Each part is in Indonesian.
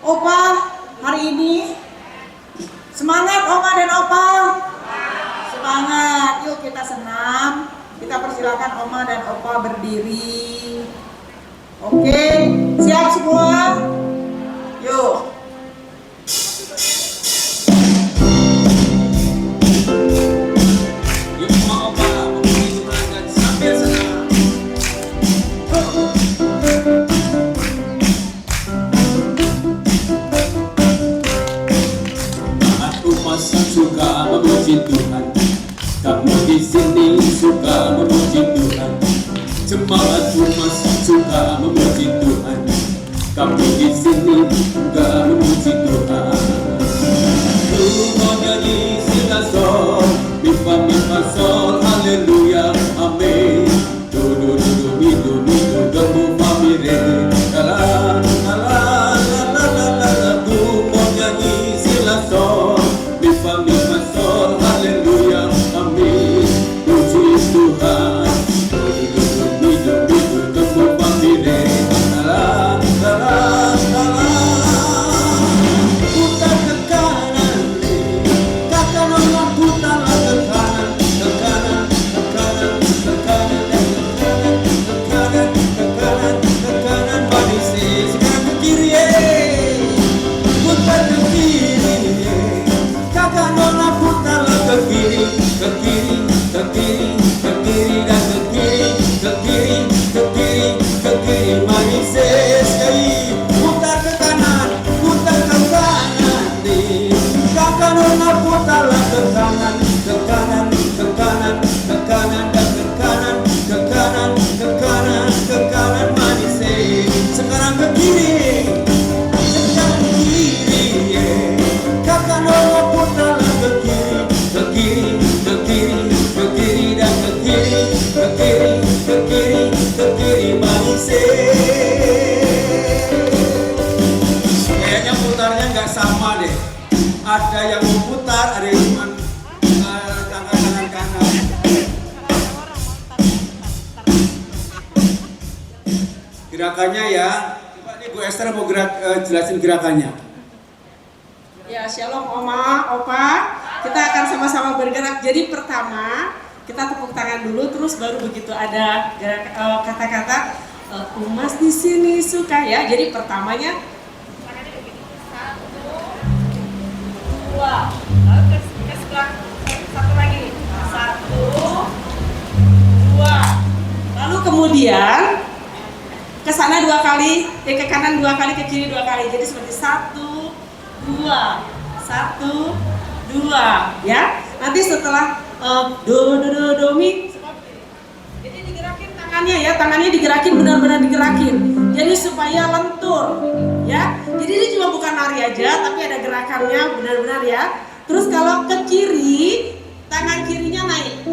Opa hari ini semangat Oma dan Opa. Semangat, yuk kita senam. Kita persilakan Oma dan Opa berdiri. Oke, siap semua? Yuk. Suka memuji Tuhan, kamu di sini suka memuji Tuhan. Jemaat umat suka memuji Tuhan, kamu di sini suka memuji Tuhan. Ku mau nyanyi sila sol, mi fa sol, haleluya, amin. Do do do do mi do mi do do mu fa mi re, la la la la la la la la. Ku mau nyanyi sila sol, mi fa sol, haleluya, amin. Puji Tuhan. Do do do mi do mi do do mu fa mi re, la la la la la la. Putar ke kanan, kakak nona putarlah ke kanan, ke kanan, ke kanan, ke kanan, ke kanan, ke kanan, ke kanan, badisi sekarang ke kiri, putar ke kiri, kakak nona putarlah ke kiri, ke kiri, ke kiri, ke kiri dan ke kiri, ke kiri, ke kiri, ke kiri, badisi sekali, putar ke kanan, putar ke kanan, kakak nona putarlah ke kanan, ke kanan, ke kanan, ke kanan dan ke kanan, ke kanan, ke kanan, ke kanan, badisi sekarang ke kiri. Kakak nona putarlah ke kiri, ke kiri, ke kiri, ke kiri dan ke kiri, ke kiri, ke kiri, ke kiri, manise. Kayaknya putarnya nggak sama deh. Ada yang mau putar, ada yang cuma tangan kanan. Gerakannya ya, coba nih Bu Esther mau jelasin gerakannya. Ya, shalom Oma, Opa. Kita akan sama-sama bergerak. Jadi pertama kita tepuk tangan dulu, terus baru begitu ada kata-kata Umas di sini suka ya. Jadi pertamanya tangannya begini. 1, 2. Lalu ke sebelah satu lagi. 1, 2. Lalu kemudian ke sana 2 kali, ke kanan 2 kali, ke kiri 2 kali. Jadi seperti 1, 2, 1, 2 ya. Nanti setelah do mi, jadi digerakin tangannya ya, tangannya digerakin, benar-benar digerakin. Jadi supaya lentur ya. Jadi ini cuma bukan nari aja, tapi ada gerakannya benar-benar ya. Terus kalau ke kiri, tangan kirinya naik,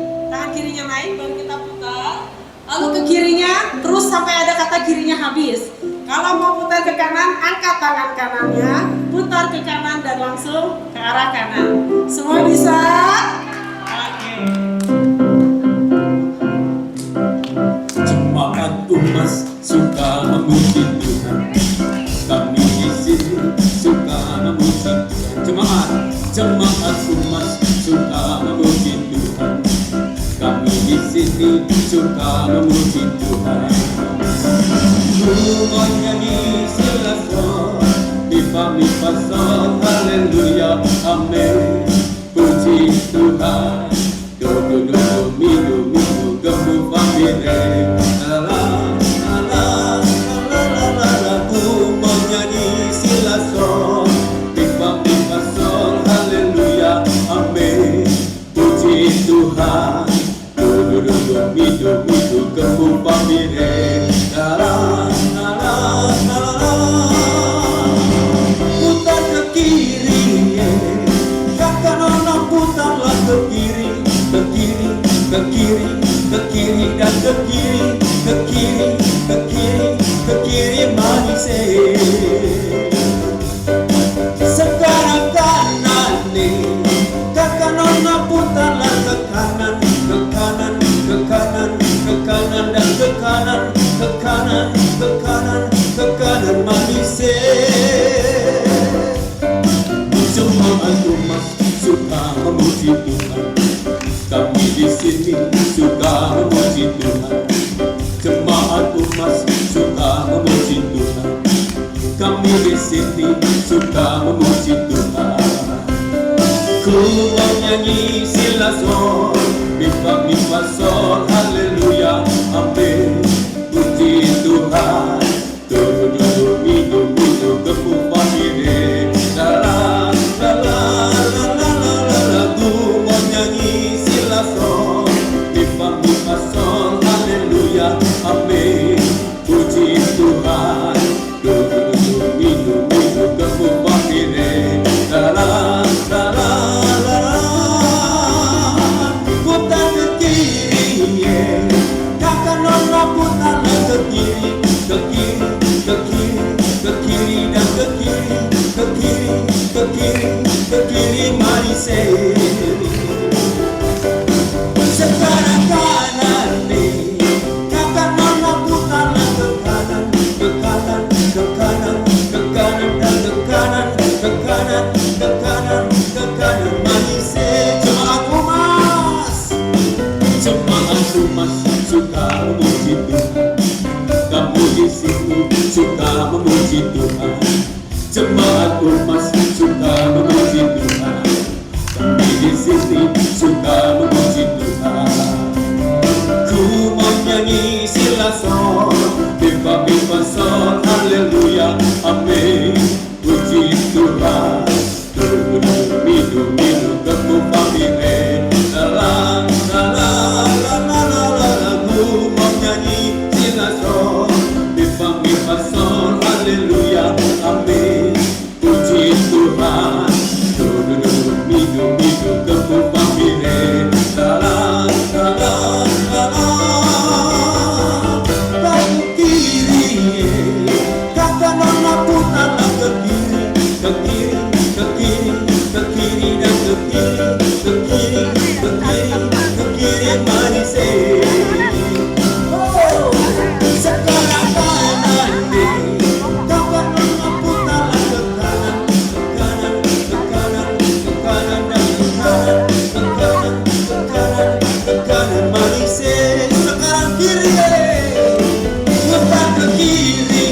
baru kita putar. Lalu ke kirinya, terus sampai ada kata kirinya habis. Kalau mau putar ke kanan, angkat tangan kanannya, putar ke kanan dan langsung ke arah kanan. Semua bisa? Oke. Jemaat umat suka memuji Tuhan, kami di sini suka memuji Tuhan. Jemaat umat suka memuji Tuhan, kami di sini suka memuji Tuhan. Ku nyanyi sila sol, mi fa sol, haleluya, amin. Puji Tuhan. Do do do do mi do do mu fa mi re, la la la la la la la la. Ku nyanyi sila sol, mi fa sol, haleluya, amin. Puji Tuhan. Do do do do mi do mu fa mi re, la la la la la la. Putar ke kiri, kakak nona putarlah ke kiri, ke kiri, ke kiri, ke kiri dan ke kiri, ke kiri, ke kiri, ke kiri, manise. Sekarang kanan nih, kakak nona putarlah ke kanan, ke kanan, ke kanan, ke kanan dan ke kanan, ke kanan, ke kanan, ke kanan, manise. memuji Tuhan. Ku mau nyanyi si la sol, mi fa sol, haleluya, amin. Puji Tuhan, do mi do kepu pamire, la la la la la la la la. Ku mau nyanyi si la sol, mi fa sol, haleluya, amin. Puji Tuhan, do mi kepu pamire, la la la la. Ke kiri mari sekarang kanan nih, kakak nona putarlah ke kanan, ke kanan, ke kanan, ke kanan dan ke kanan, ke kanan, ke kanan, ke kanan mari jemaat umas suka memuji Tuhan. Kamu di sini suka memuji Tuhan. Jemaat umas suka memuji Tuhan. Kami di sini suka memuji Tuhan. Ku mau nyanyi si la sol, mi fa sol, haleluya, amin. Puji Tuhan, mi do kepu pamire, la la la la la la la. Ku mau nyanyi si la sol, mi fa sol, haleluya, amin. Puji Tuhan, mi do kepu pamire, la la la la la la. Ke kiri, kakak nona putarlah ke kiri, ke kiri, ke kiri, ke kiri dan ke kiri, ke kiri, ke kiri, ke kiri mari sekarang kanan nih, kakak nona putarlah ke kanan, ke kanan, ke kanan, ke kanan dan ke kanan, ke kanan, ke kanan, ke kanan mari sekarang kiri, putar ke kiri,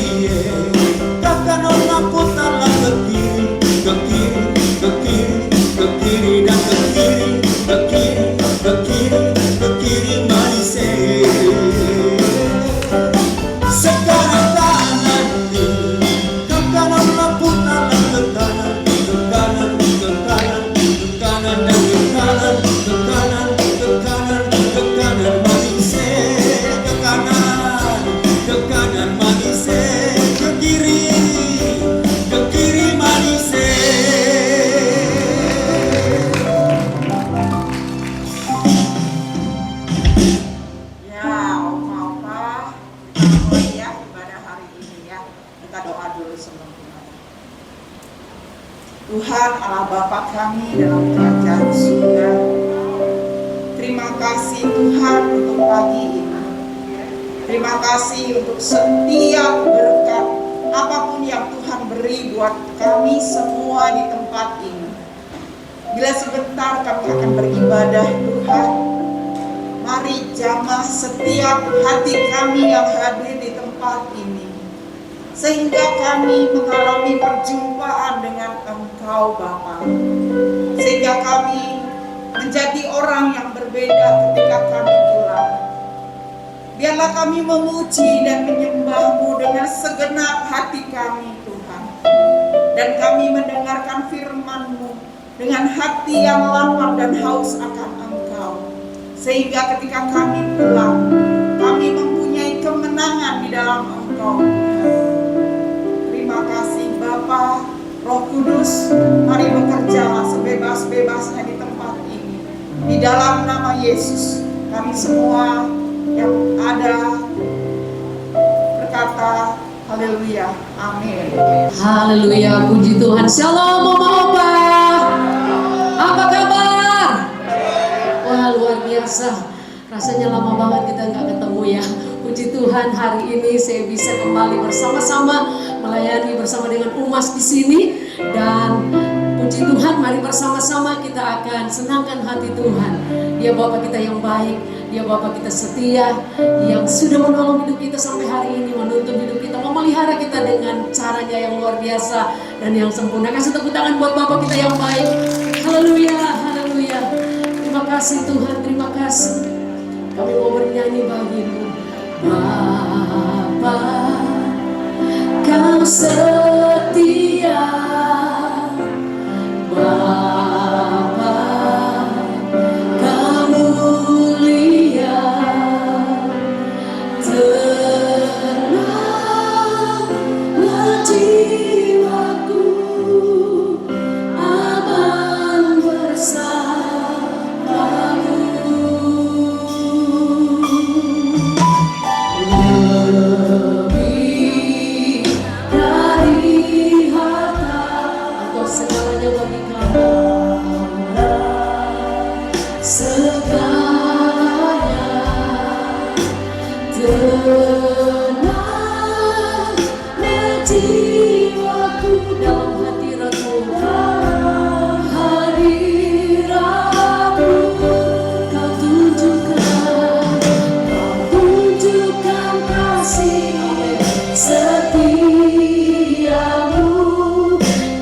kakak nona putarlah ke kiri, ke kiri, ke kiri, ke kiri dan ke kiri, ke kiri, ke kiri, ke kiri mari sekarang kanan nih, kakak nona putarlah ke kanan, ke kanan, ke kanan, ke kanan dan ke kanan, ke kanan, ke kanan, ke kanan mari ke kanan, ke kanan mari ke kiri mari Ya, Opa, ya ibadah hari ini ya. Kita doa dulu sebelum kita. Tuhan Allah Bapa kami dalam kerajaan surga, terima kasih Tuhan untuk pagi ini. Terima kasih untuk setiap berkat apapun yang Tuhan beri buat kami semua di tempat ini. Bila sebentar kami akan beribadah Tuhan, mari jamah setiap hati kami yang hadir di tempat ini, sehingga kami mengalami perjumpaan dengan Engkau Bapa, sehingga kami menjadi orang yang berbeda ketika kami pulang. Biarlah kami memuji dan menyembah-Mu dengan segenap hati kami Tuhan, dan kami mendengarkan firman-Mu dengan hati yang lapar dan haus akan Engkau, sehingga ketika kami pulang, kami mempunyai kemenangan di dalam Engkau. Terima kasih Bapa, Roh Kudus, mari bekerjalah sebebas-bebasnya di tempat ini. Di dalam nama Yesus, kami semua yang ada berkata haleluya, amin. Haleluya, puji Tuhan. Shalom Mama Opa, apa kabar? Wah, luar biasa. Rasanya lama banget kita nggak ketemu ya. Puji Tuhan, hari ini saya bisa kembali bersama-sama melayani bersama dengan Umas di sini. Dan puji Tuhan, mari bersama-sama kita akan senangkan hati Tuhan. Dia Bapa kita yang baik Dia Bapa kita setia, yang sudah menolong hidup kita sampai hari ini, menuntun hidup kita, memelihara kita dengan caranya yang luar biasa dan yang sempurna. Kasih tepuk tangan buat Bapa kita yang baik. Haleluya, haleluya. Terima kasih Tuhan, terima kasih. Kami mau bernyanyi bagimu. Bapa, Kau setia. Bapa, Kau mulia. Tenanglah jiwaku, aman bersamamu. Lebih dari harta atau segalanya bagi Kau, segalanya. Tenanglah jiwaku dalam hadirat-Mu. Kau tunjukkan kasih setiamu.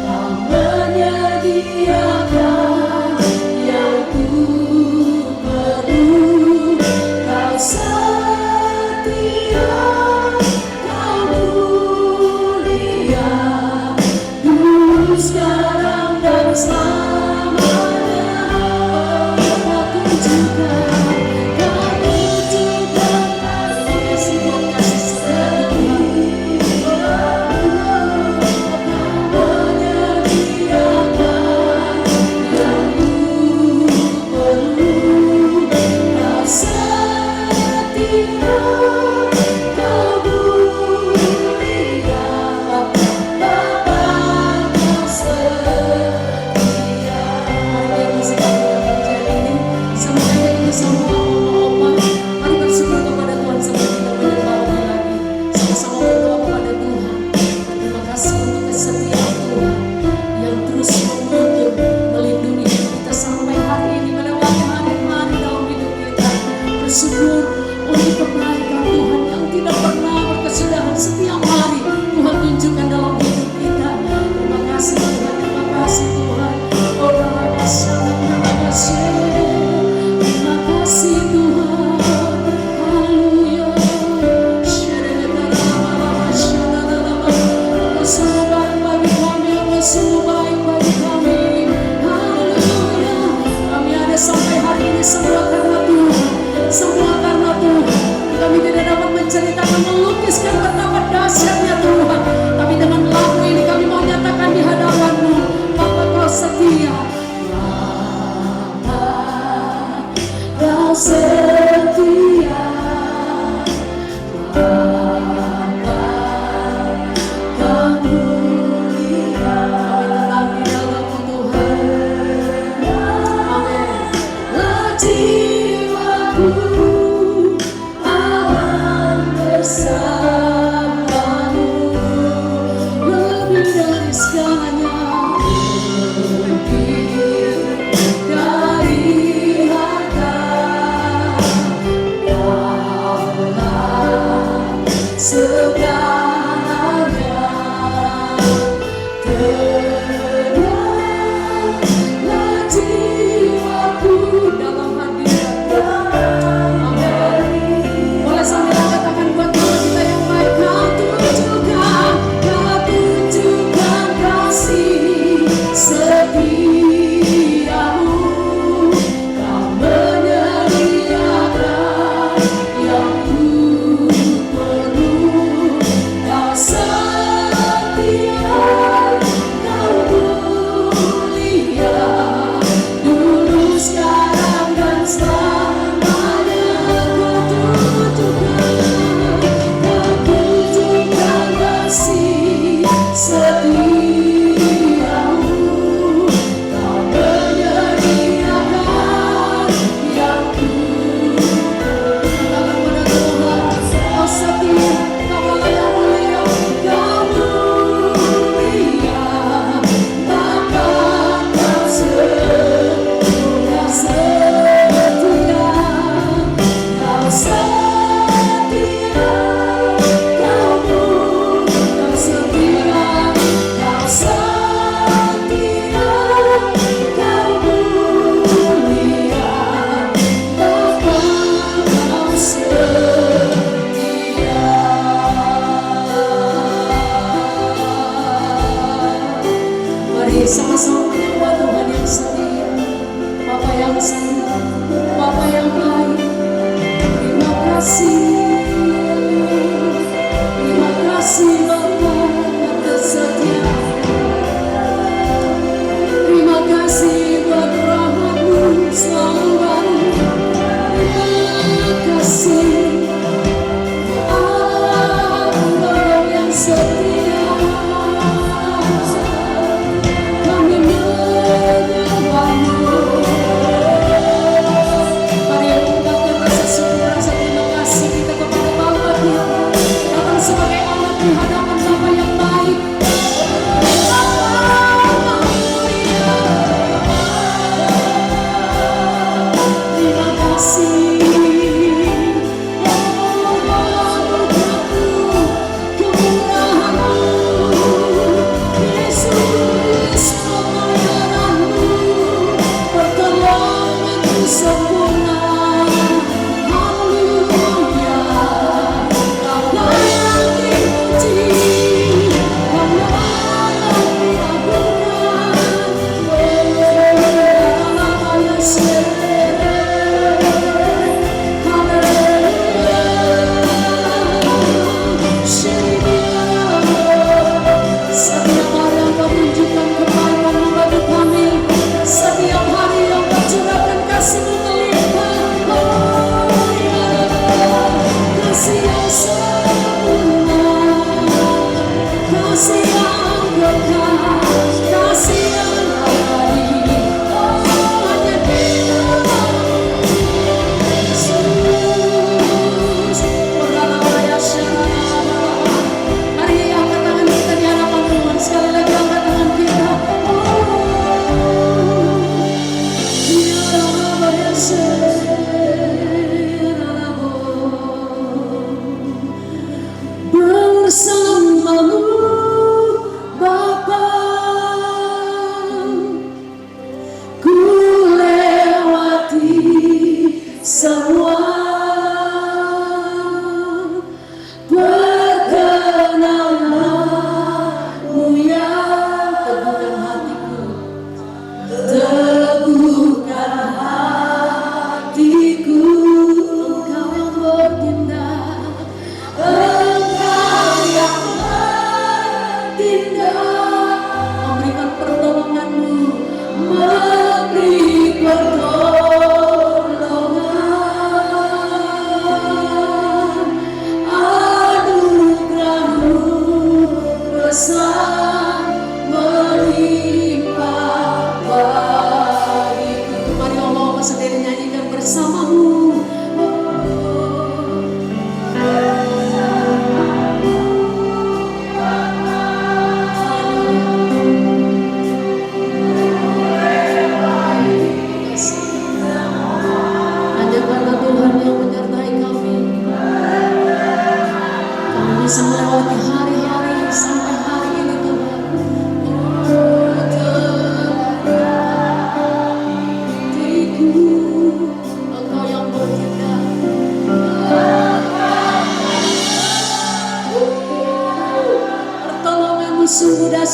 Kau menyediakan yang ku perlu. Kau setia, Kau mulia, dulu, sekarang, dan selamanya. Kau tunjukkan kasih setiamu. Kau menyediakan yang ku perlu. Kau setia, Kau mulia, Bapa, Kau setia. Hari ini sedang terjadi ini, semuanya ini semua Opa. Mari bersyukur kepada Tuhan sebelum kita menyembahnya lagi. Sama-sama berdoa kepada Tuhan. Terima kasih untuk kesetiaan Tuhan yang terus menuntun, melindungi hidup kita sampai hari ini, melewati hari-hari dalam hidup kita. Bersyukur untuk kebaikan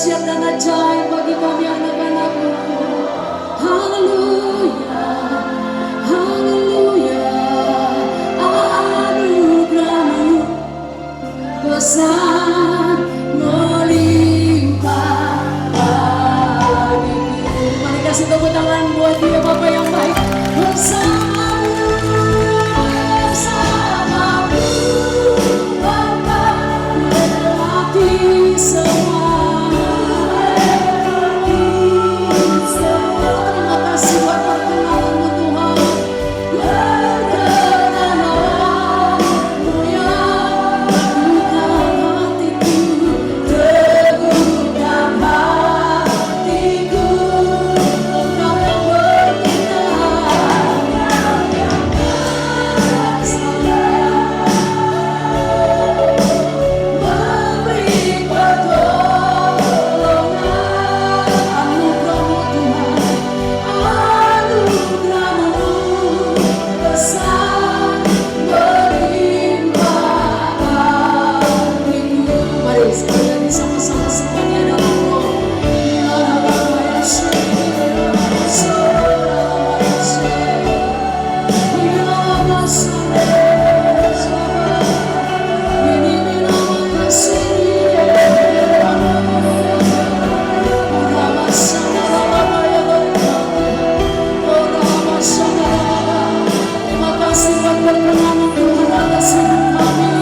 dahsyat dan ajaib bagi kami anak-anakmu. Haleluya, haleluya. Anugerahmu besar melimpah bagiku. Mari kasih tepuk tangan buat dia Bapak yang baik. Bersamamu, bersamamu Bapa, melewati semua. Terima kasih buat perkenanan-Mu Tuhan. Perkenanan-Mu yang teguhkan hatiku, teguhkan hatiku. Engkau yang memberi pertolongan. Anugerah-Mu Tuhan, anugerah-Mu besar melimpah bagiku. Mari sekali lagi sama-sama semuanya dalam roh. Terima kasih buat perkenanan Tuhan atas hidup kami.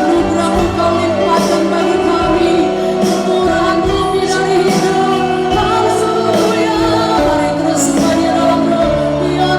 Anugerah-Mu Kau limpahkan bagi kami, kemurahan-Mu lebih dari hidup. Haleluya. Mari terus semuanya dalam roh. Ya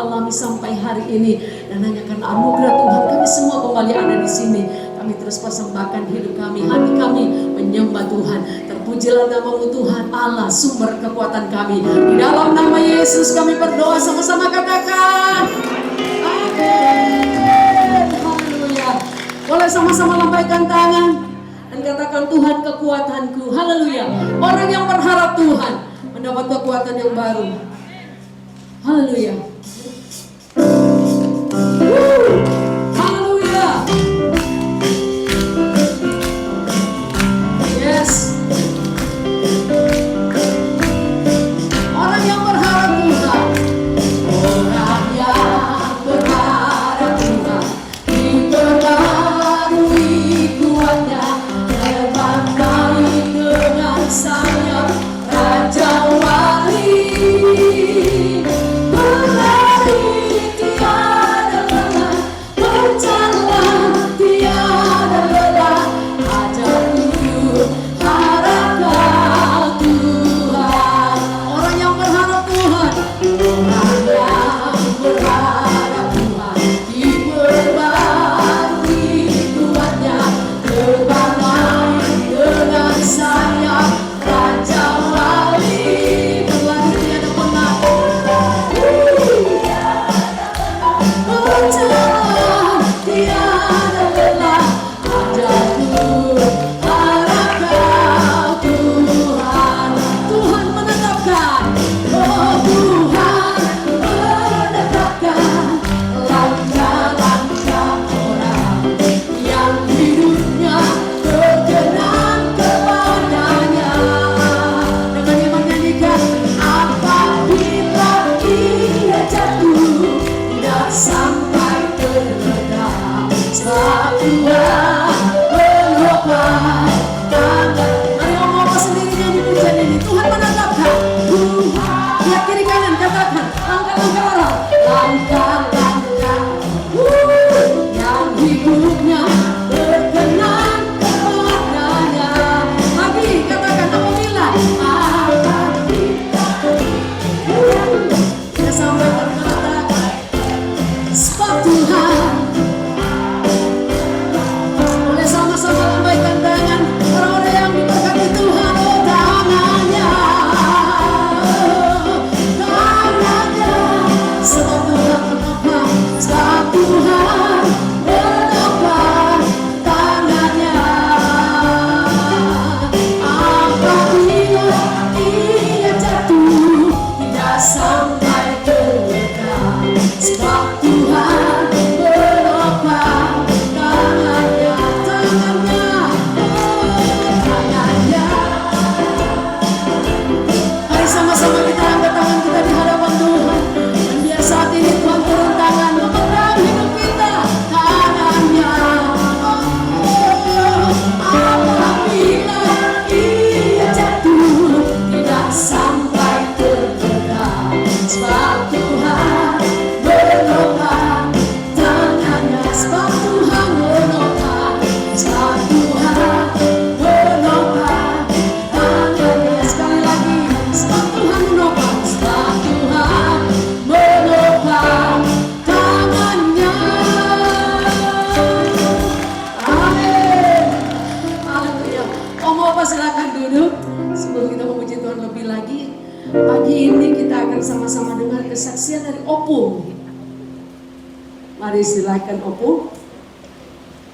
nama sampai hari ini. Dan hanya karena anugerah Tuhan kami semua kembali ada di sini. Kami terus persembahkan hidup kami, hati kami menyembah Tuhan. Terpujilah nama-Mu Tuhan Allah, sumber kekuatan kami. Di dalam nama Yesus kami berdoa, sama-sama katakan amin. Boleh sama-sama lambaikan tangan dan katakan, Tuhan kekuatanku. Haleluya. Orang yang berharap Tuhan mendapat kekuatan yang baru. Haleluya. Haleluya. Yes. Orang yang berharap Tuhan. Orang yang berharap Tuhan diperbarui kuatnya, terbang baik dengan sayap Raja Wali. Berlari tiada lelah, berjalan tiada lelah, ajar hidup harap Tuhan. Orang yang berharap Tuhan, orang yang berharap Tuhan diperbarui kuatnya, terbang baik dengan sayap Raja Wali. Berlari tiada lelah, berjalan tiada lelah, ajarku harap Tuhan. Tuhan menetapkan, oh Tuhan menetapkan langkah-langkah orang yang hidupnya berkenan kepadanya. Dengan iman nyanyikan, apabila ia jatuh tidak sampai terledak, sebab Tuhan menopang tangan. Mari ngomong apa sendiri nyanyi pujian ini. Tuhan menetapkan, Tuhan. Lihat kiri kanan, katakan langkah-langkah orang, langkah-langkah yang hidupnya berkenan kepadanya. Lagi katakan, apabila kita sampai terletak, sebab Tuhan. Boleh sama-sama lambaikan tangan orang-orang yang diberkati Tuhan. Oh tangannya, tangannya, sebab Tuhan menopang, sebab Tuhan menopang tangannya. Apabila ia jatuh tidak sampai terledak, sebab Tuhan menopang tangannya. Tangannya, tangannya. Mari sama-sama kita angkat tangan kita di hadapan Tuhan. Dan biar saat ini Tuhan turun tangan memegang hidup kita. Tangannya, apabila ia jatuh tidak sampai terledak, sebab Tuhan menopang tangannya. Sebab Tuhan menopang, sebab Tuhan menopang tangannya. Sekali lagi, sebab Tuhan menopang, sebab Tuhan menopang tangannya. Amin. Haleluya. Om Opa silakan duduk sebelum kita memuji Tuhan lebih lagi. Pagi ini kita akan sama-sama dengar kesaksian dari Opung. Mari silakan Opung.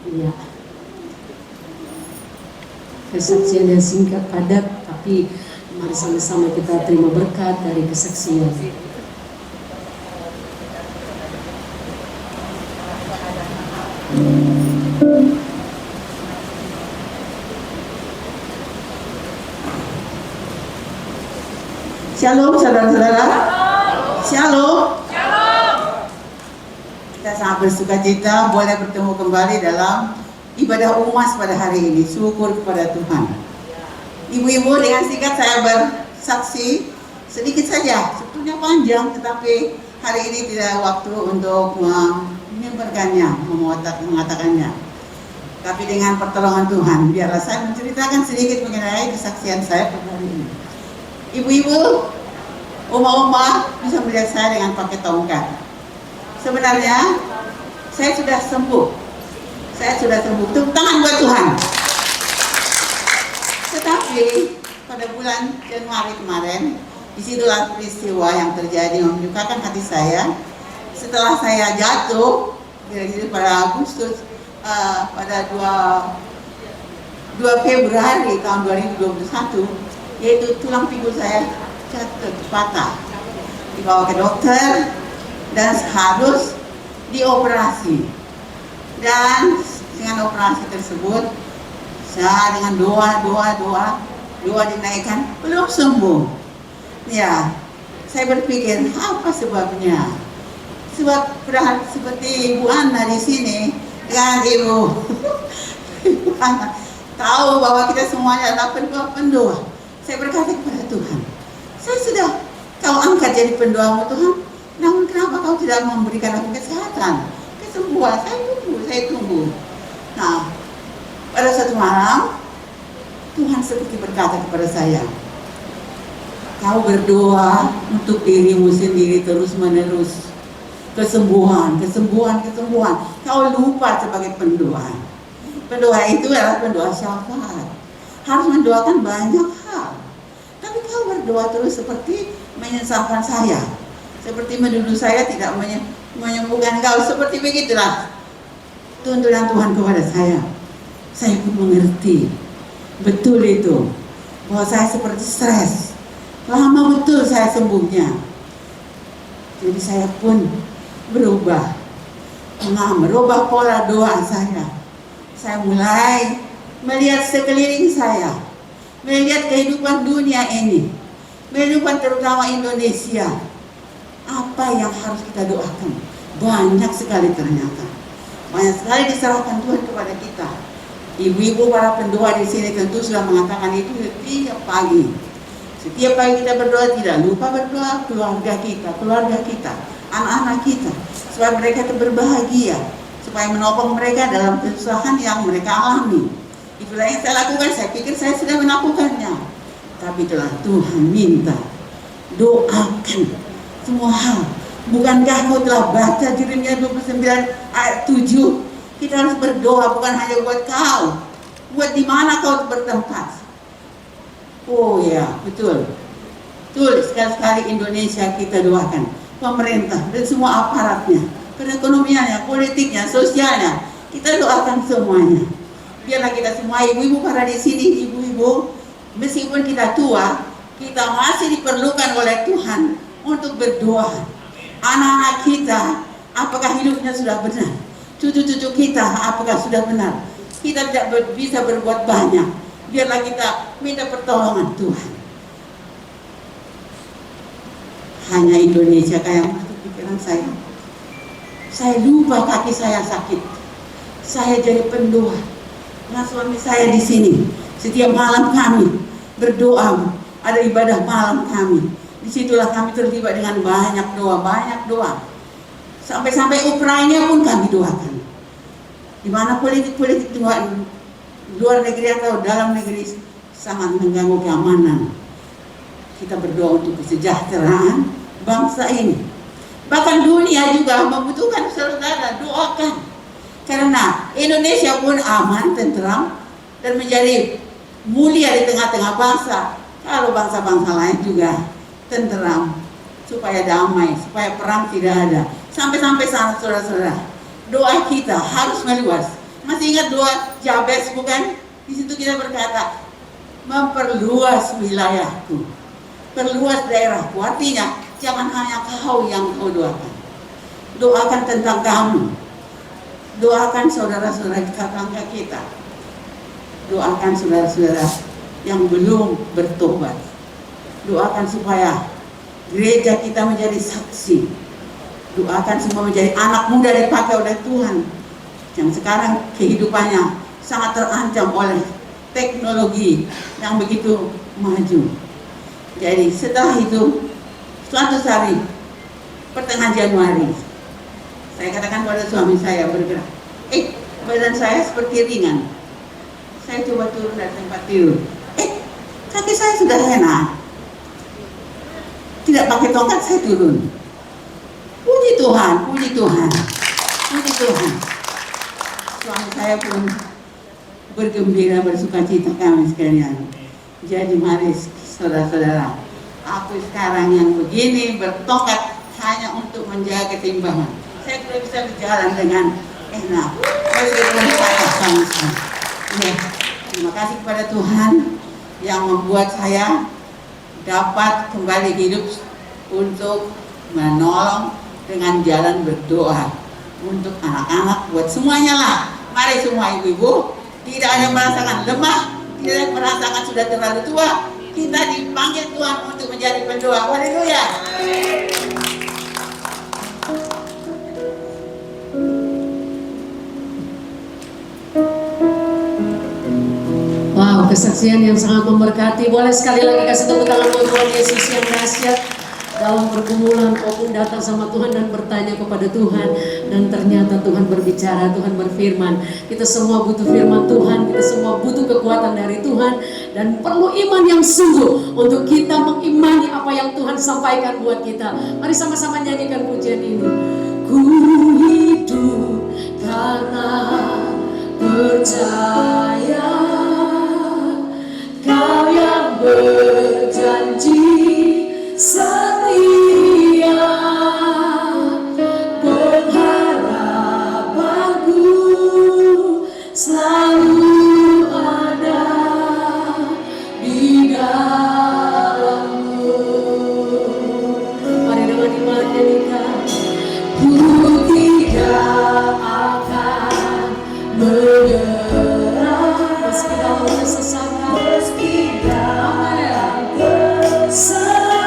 Iya. Kesaksian yang singkat padat, tapi mari sama-sama kita terima berkat dari kesaksian. Shalom saudara-saudara. Shalom. Kita sangat bersuka cita boleh bertemu kembali dalam ibadah umas pada hari ini. Syukur kepada Tuhan. Ibu-ibu, dengan singkat saya bersaksi sedikit saja. Sebetulnya panjang, tetapi hari ini tidak waktu untuk menyebarkannya, mengatakannya. Tapi dengan pertolongan Tuhan, biarlah saya menceritakan sedikit mengenai kesaksian saya pada hari ini. Ibu-ibu, oma-oma bisa melihat saya dengan pakai tongkat. Sebenarnya saya sudah sembuh. Saya sudah sembuh. Tepuk tangan buat Tuhan. Tetapi pada bulan Januari kemarin, disitulah peristiwa yang terjadi menyukakan hati saya. Setelah saya jatuh, kira-kira pada Agustus pada 2 Februari tahun 2021, yaitu tulang pinggul saya jatuh patah, dibawa ke dokter dan harus dioperasi. Dan dengan operasi tersebut, saya dengan doa dinaikkan, belum sembuh. Ya, saya berpikir apa sebabnya? Sebab seperti Ibu Anna di sini dengan Ibu Anna tahu bahwa kita semuanya adalah pendoa. Saya berkata kepada Tuhan, saya sudah kau angkat jadi pendoamu Tuhan, namun kenapa kau tidak memberikan aku kesehatan, kesembuhan? Saya tunggu. Nah, pada suatu malam Tuhan seperti berkata kepada saya, kau berdoa untuk dirimu sendiri terus menerus, kesembuhan. Kau lupa sebagai pendoa. Pendoa itu adalah pendoa syafaat, harus mendoakan banyak hal. Tapi kau berdoa terus seperti menyesalkan saya, seperti menuduh saya tidak menyembuhkan kau. Seperti begitulah tuntunan Tuhan kepada saya. Saya pun mengerti betul itu, bahwa saya seperti stres. Lama betul saya sembuhnya. Jadi saya pun berubah pola doa saya. Saya mulai melihat sekeliling saya, melihat kehidupan dunia ini, kehidupan terutama Indonesia. Apa yang harus kita doakan? Banyak sekali ternyata. Banyak sekali diserahkan Tuhan kepada kita. Ibu-ibu para pendoa di sini tentu sudah mengatakan itu setiap pagi. Setiap pagi kita berdoa, tidak lupa berdoa keluarga kita, anak-anak kita, supaya mereka berbahagia, supaya menopang mereka dalam kesusahan yang mereka alami. Itulah yang saya lakukan. Saya pikir saya sudah melakukannya, tapi telah Tuhan minta doakan semua hal. Bukankah kau telah baca Yeremia 29 ayat 7? Kita harus berdoa bukan hanya buat kau, buat di mana kau bertempat. Oh ya, betul. Sekali-sekali Indonesia kita doakan, pemerintah dan semua aparatnya, perekonomiannya, politiknya, sosialnya, kita doakan semuanya. Biarlah kita semua ibu-ibu para di sini, ibu-ibu, meskipun kita tua, kita masih diperlukan oleh Tuhan untuk berdoa. Anak-anak kita, apakah hidupnya sudah benar? Cucu-cucu kita, apakah sudah benar? Kita tidak bisa berbuat banyak. Biarlah kita minta pertolongan Tuhan. Hanya Indonesia kayak masuk pikiran saya. Saya lupa kaki saya sakit. Saya jadi pendoa. Nah, suami saya di sini. Setiap malam kami berdoa. Ada ibadah malam kami. Disitulah kami terlibat dengan banyak doa. Sampai Ukraina pun kami doakan. Di mana politik luar negeri atau dalam negeri sangat mengganggu keamanan. Kita berdoa untuk kesejahteraan bangsa ini. Bahkan dunia juga membutuhkan saudara, doakan. Karena Indonesia pun aman, tentram, dan menjadi mulia di tengah-tengah bangsa. Kalau bangsa-bangsa lain juga tentram, supaya damai, supaya perang tidak ada. Sampai sana, saudara-saudara, doa kita harus meluas. Masih ingat doa Jabez bukan? Di situ kita berkata, memperluas wilayahku, perluas daerahku. Artinya, jangan hanya kau yang kau doakan. Doakan tentang kamu. Doakan saudara-saudara tetangga kita. Doakan saudara-saudara yang belum bertobat. Doakan supaya gereja kita menjadi saksi. Doakan semua menjadi anak muda dipakai oleh Tuhan, yang sekarang kehidupannya sangat terancam oleh teknologi yang begitu maju. Jadi setelah itu, suatu hari pertengahan Januari, saya katakan pada suami saya bergerak, badan saya seperti ringan. Saya coba turun dari tempat tidur, kaki saya sudah enak. Tidak pakai tongkat saya turun. Puji Tuhan. Suami saya pun bergembira, bersuka cita kami sekalian. Jadi mari saudara-saudara, aku sekarang yang begini bertongkat hanya untuk menjaga keseimbangan. Saya tidak bisa berjalan dengan enak. Tuhan saya sama. Ya, terima kasih kepada Tuhan yang membuat saya dapat kembali hidup untuk menolong dengan jalan berdoa untuk anak-anak, buat semuanya lah. Mari semua ibu-ibu, tidak ada merasakan lemah, tidak ada merasakan sudah terlalu tua. Kita dipanggil Tuhan untuk menjadi pendoa. Haleluya. Wow, kesaksian yang sangat memberkati. Boleh sekali lagi kasih tepuk tangan buat Tuhan Yesus yang dahsyat dalam pergumulan. Opung datang sama Tuhan dan bertanya kepada Tuhan, dan ternyata Tuhan berbicara, Tuhan berfirman. Kita semua butuh firman Tuhan, kita semua butuh kekuatan dari Tuhan, dan perlu iman yang sungguh untuk kita mengimani apa yang Tuhan sampaikan buat kita. Mari sama-sama nyanyikan pujian ini. Ku hidup karena percaya, Kau yang berjanji setia, pengharapanku selalu ada di dalammu. Mari dengan iman nyanyikan. Ku tidak akan menyerah meski dalam kesesakan, meski dalam kesesakan.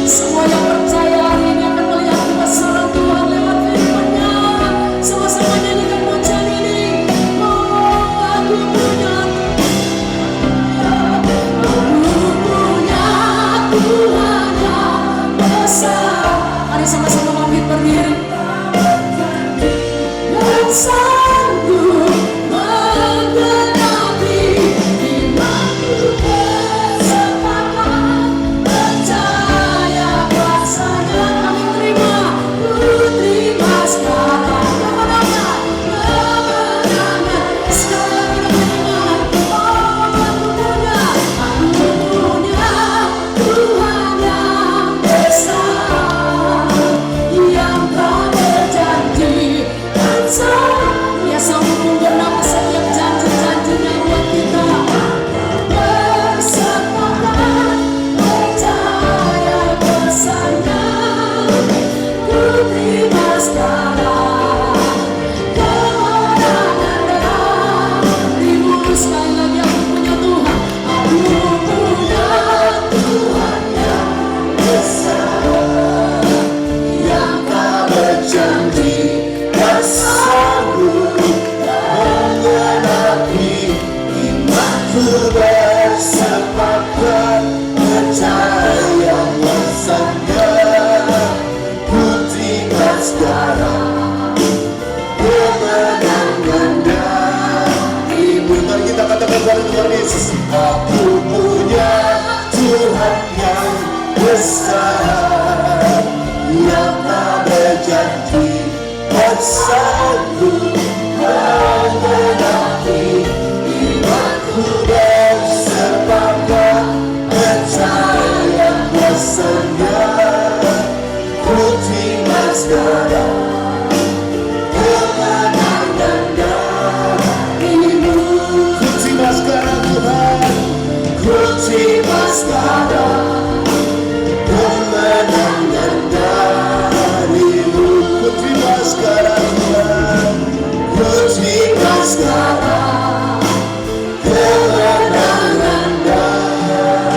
Semua yang percaya hari ini akan melihat kebesaran Tuhan lewat firman-Nya. Sama-sama nyanyikan pujian ini. Oh, aku punya Tuhan yang besar. Mari sama-sama bangkit berdiri. Dan sanggup menggenapi imanku bersepakat percaya kuasanya. Kami terima, ku terima sekarang kemenangan sekarang kemenangan. Oh, aku punya Tuhan yang besar, yang tak berjanji dan Dia sanggup menggenapi setiap janji-janjinya buat kita. Bersepakat percaya kuasanya, ku terima sekarang kemenangan darimu. Sekali lagi, aku punya Tuhan, aku punya Tuhan yang besar, yang tak berjanji dan sanggup menggenapi imanku bersepakat percaya kuasanya, ku terima sekarang kemenangan darimu. Mari kita katakan kepada Tuhan Yesus, aku punya Tuhan yang besar, yang tak berjanji dan sanggup menggenapi imanku bersepakat percaya kuasanya, ku terima sekarang kemenangan darimu. Ku terima sekarang Tuhan, ku terima sekarang kemenangan darimu. Ku terima sekarang Tuhan, ku terima sekarang kemenangan darimu.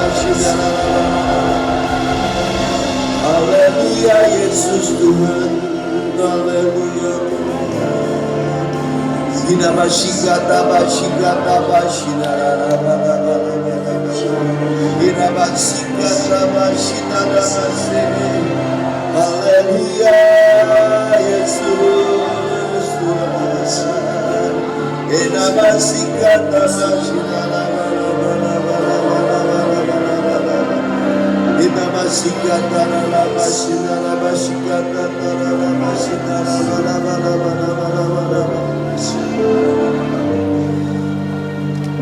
Jesus. Haleluya Yesus Tuhan, haleluya. Hina bashikata bashikata bashina hina bashikata bashina bashina. Haleluya Yesus Tuhan, hina bashikata bashina hina bashikata bashina bashikata bashina.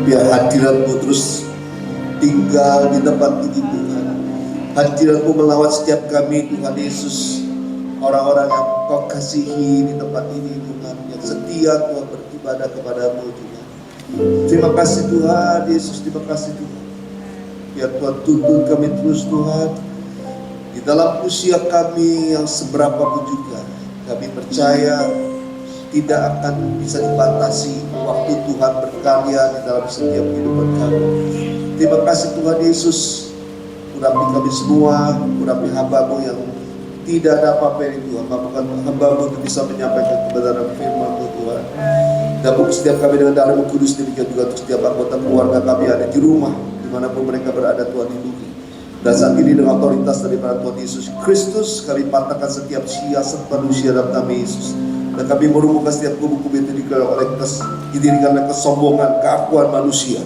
Biar hadirat-Mu terus tinggal di tempat ini Tuhan. Hadirat-Mu melawat setiap kami Tuhan Yesus. Orang-orang yang Kau kasihi di tempat ini Tuhan, yang setia Tuhan beribadah kepada-Mu Tuhan. Terima kasih Tuhan Yesus, terima kasih Tuhan. Biar Tuhan tuntun kami terus Tuhan. Di dalam usia kami yang seberapa pun juga, kami percaya tidak akan bisa dibatasi waktu Tuhan berkarya di dalam setiap kehidupan kami. Terima kasih Tuhan Yesus, urapi kami semua, urapi hamba-Mu yang tidak ada apa-apa ini Tuhan, mampukan hamba-Mu untuk bisa menyampaikan kebenaran firman-Mu Tuhan. Dan bagi setiap kami dengan darah-Mu kudus, demikian juga untuk setiap anggota keluarga kami ada di rumah, dimanapun mereka berada Tuhan lindungi. Dan saat ini dengan otoritas daripada Tuhan Yesus Kristus, kami patahkan setiap siasat manusia dalam nama Yesus. Dan kami merumbuhkan setiap kubu-kubu yang didirikan oleh kesombongan, keakuan manusia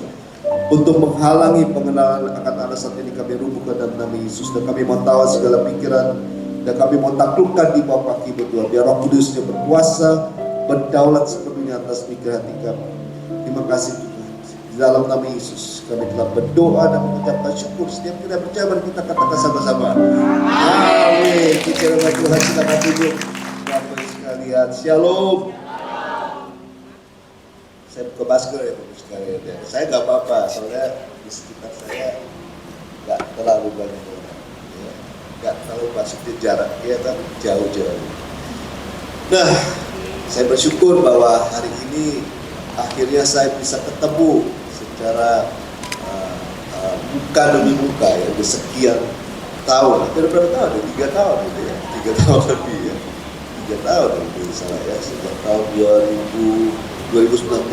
untuk menghalangi pengenalan akan Allah. Saat ini kami rumbuhkan dalam nama Yesus. Dan kami mau tahu segala pikiran, dan kami mau taklukkan di bawah kaki Tuhan. Biar Roh Kudus yang berkuasa, berdaulat sepenuhnya atas pikiran hati kami. Terima kasih Tuhan. Di dalam nama Yesus kami telah berdoa dan mengucapkan syukur. Setiap kita percaya, mari kita katakan sama-sama. Amin. Dikiranya Tuhan, silakan duduk. Bapak sekalian, shalom. Saya buka masker ya Bapak sekalian. Saya nggak apa-apa, soalnya di sekitar saya nggak terlalu banyak orang. Ya. Nggak terlalu maksudnya jarak, ya kan jauh-jauh. Nah, saya bersyukur bahwa hari ini akhirnya saya bisa ketemu secara muka demi muka ya, udah sekian tahun, hampir berapa tahun? 3 tahun gitu ya, 3 tahun lebih ya, 3 tahun lebih salah ya, sejak tahun 2019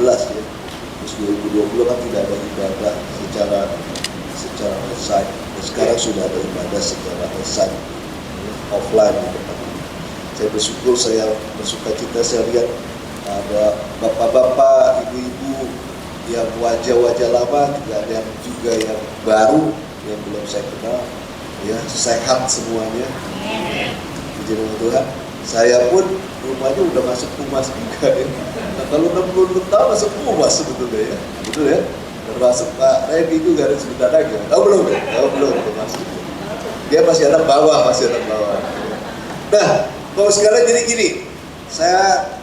ya, terus 2020 kan tidak ada ibadah secara onsite, dan sekarang sudah ada ibadah secara onsite, ya, offline di tempat ini. Saya bersyukur, saya bersukacita, saya lihat ada bapak-bapak, ibu-ibu yang wajah-wajah lama, juga yang baru yang belum saya kenal, ya sehat semuanya. Puji nama Tuhan. Saya pun rumahnya udah masuk humas juga ya. Nah, kalau 66 tahun masuk humas sebetulnya ya, betul ya. Termasuk Pak Redi juga ada sebentar lagi. Belum masuk. Dia masih anak bawah, Nah, kalau sekarang jadi gini, saya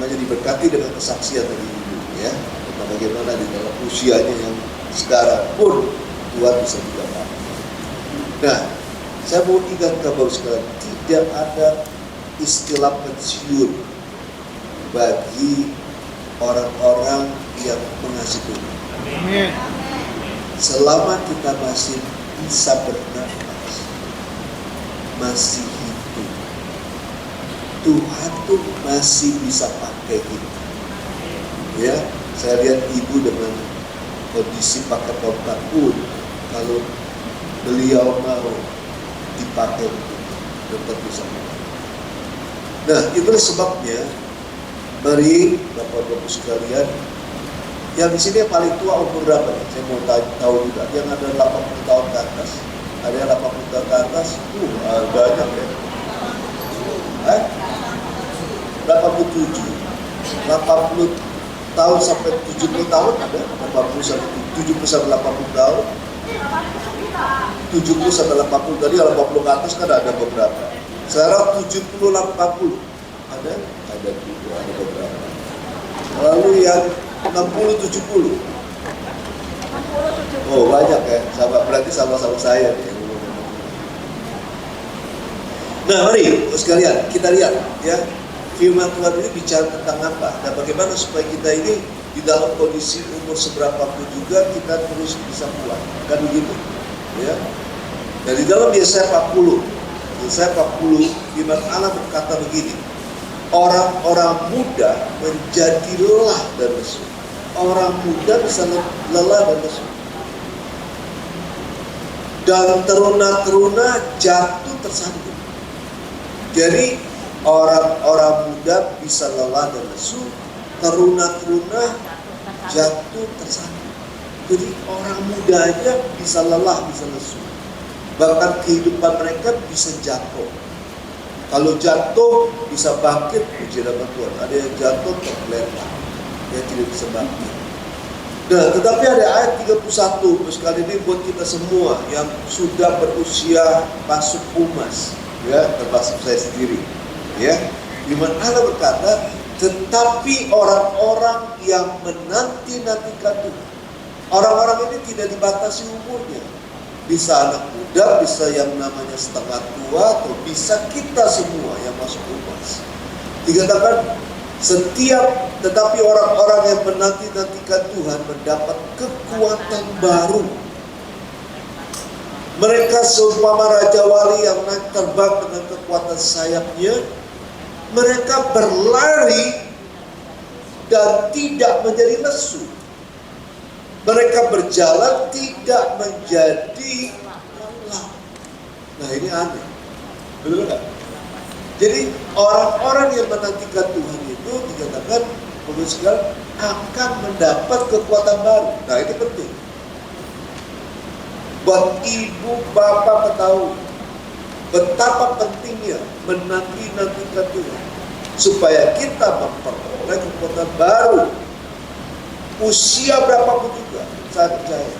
diberkati dengan kesaksian dari ibu ya, bagaimana di dalam usianya yang sekarang pun Tuhan bisa didapat. Nah, saya mau ingatkan bahwa sekarang tidak ada istilah pensiun bagi orang-orang yang mengasihi Tuhan. Selama kita masih bisa bernafas, masih hidup, Tuhan tuh masih bisa pakai kita. Ya, saya lihat ibu dengan kondisi pakai tongkat pun, kalau beliau mau dipakai tetap bisa. Nah, itulah sebabnya, mari Bapak-Bapak sekalian, yang di sini yang paling tua umur berapa? Saya mau tahu juga. Yang ada 80 tahun ke atas, ada yang 80 tahun ke atas, banyak ya. 87, 80 tahun sampai 70 tahun ada, 80 sampai 70 sampai 80 tahun, 70 sampai 80, tadi kalau 80 ke atas kan ada beberapa. Sekarang 70 80 ada juga, ada beberapa. Lalu yang 60 70. Oh banyak ya, berarti sama-sama saya nih. Nah mari sekalian kita lihat ya, firman Tuhan ini bicara tentang apa dan bagaimana supaya kita ini di dalam kondisi umur seberapapun juga kita terus bisa kuat, kan begitu ya. Dan di dalam Yesaya 40 firman Allah berkata begini, orang-orang muda menjadi lelah dan lesu. Orang muda bisa lelah dan lesu, dan teruna-teruna jatuh tersandung. Jadi orang-orang muda bisa lelah dan lesu, teruna-teruna jatuh tersandung. Jadi orang muda aja bisa lelah, bisa lesu. Bahkan kehidupan mereka bisa jatuh. Kalau jatuh bisa bangkit, puji nama Tuhan. Ada yang jatuh tergeletak, yang tidak bisa bangkit. Nah, tetapi ada ayat 31 sekali ini buat kita semua yang sudah berusia masuk humas, ya, termasuk saya sendiri. Ya, di mana Allah berkata, tetapi orang-orang yang menanti-nantikan Tuhan, orang-orang ini tidak dibatasi umurnya, bisa anak muda, bisa yang namanya setengah tua, atau bisa kita semua yang masuk humas. Dikatakan tetapi orang-orang yang menanti-nantikan Tuhan mendapat kekuatan baru. Mereka seumpama raja wali yang naik terbang dengan kekuatan sayapnya. Mereka berlari dan tidak menjadi lesu. Mereka berjalan tidak menjadi lelah. Nah ini aneh, betul nggak? Jadi orang-orang yang menantikan Tuhan itu dikatakan akan mendapat kekuatan baru. Nah ini penting. Buat ibu bapak ketahui betapa pentingnya menanti-nantikan Tuhan supaya kita memperoleh kekuatan baru. usia berapapun juga, saya percaya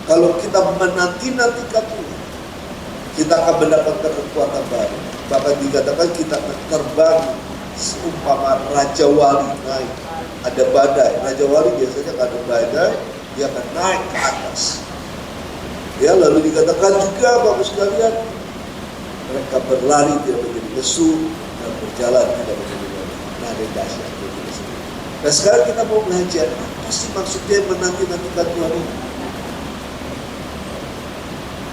kalau kita menanti-nantikan Tuhan, kita akan mendapatkan kekuatan baru. Bahkan dikatakan kita akan terbang seumpama Raja Wali naik. Ada badai, Raja Wali biasanya kalau ada badai dia akan naik ke atas. Ya, lalu dikatakan juga Bapak sekalian, mereka berlari tidak menjadi lesu dan berjalan tidak menjadi lesu. Nah, ada dahsyat. Nah, sekarang kita mau belajar apa sih maksudnya menanti-nantikan Tuhan ini?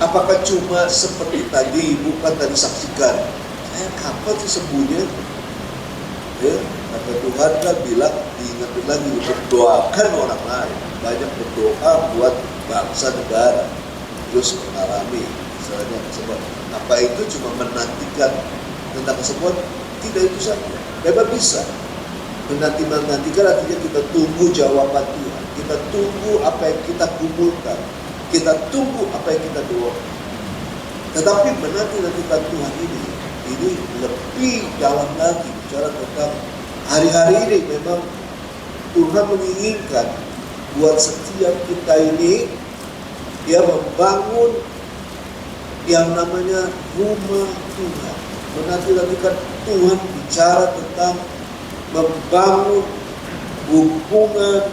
Apakah cuma seperti tadi, bukan tadi saksikan, saya kapan sih sembuhnya? Ya, kata Tuhan kan bilang, diingatkan lagi, berdoakan orang lain. Banyak berdoa buat bangsa negara, terus mengalami misalnya kesembuhan. Apa itu cuma menantikan tentang kesembuhan? Tidak itu saja. Memang bisa. Menantikan artinya kita tunggu jawaban Tuhan. Kita tunggu apa yang kita kumpulkan. Kita tunggu apa yang kita doakan. Tetapi menantikan Tuhan ini lebih dalam lagi bicara tentang hari-hari ini. Memang Tuhan menginginkan buat setiap kita ini dia membangun yang namanya rumah Tuhan. Menantikan Tuhan bicara tentang membangun hubungan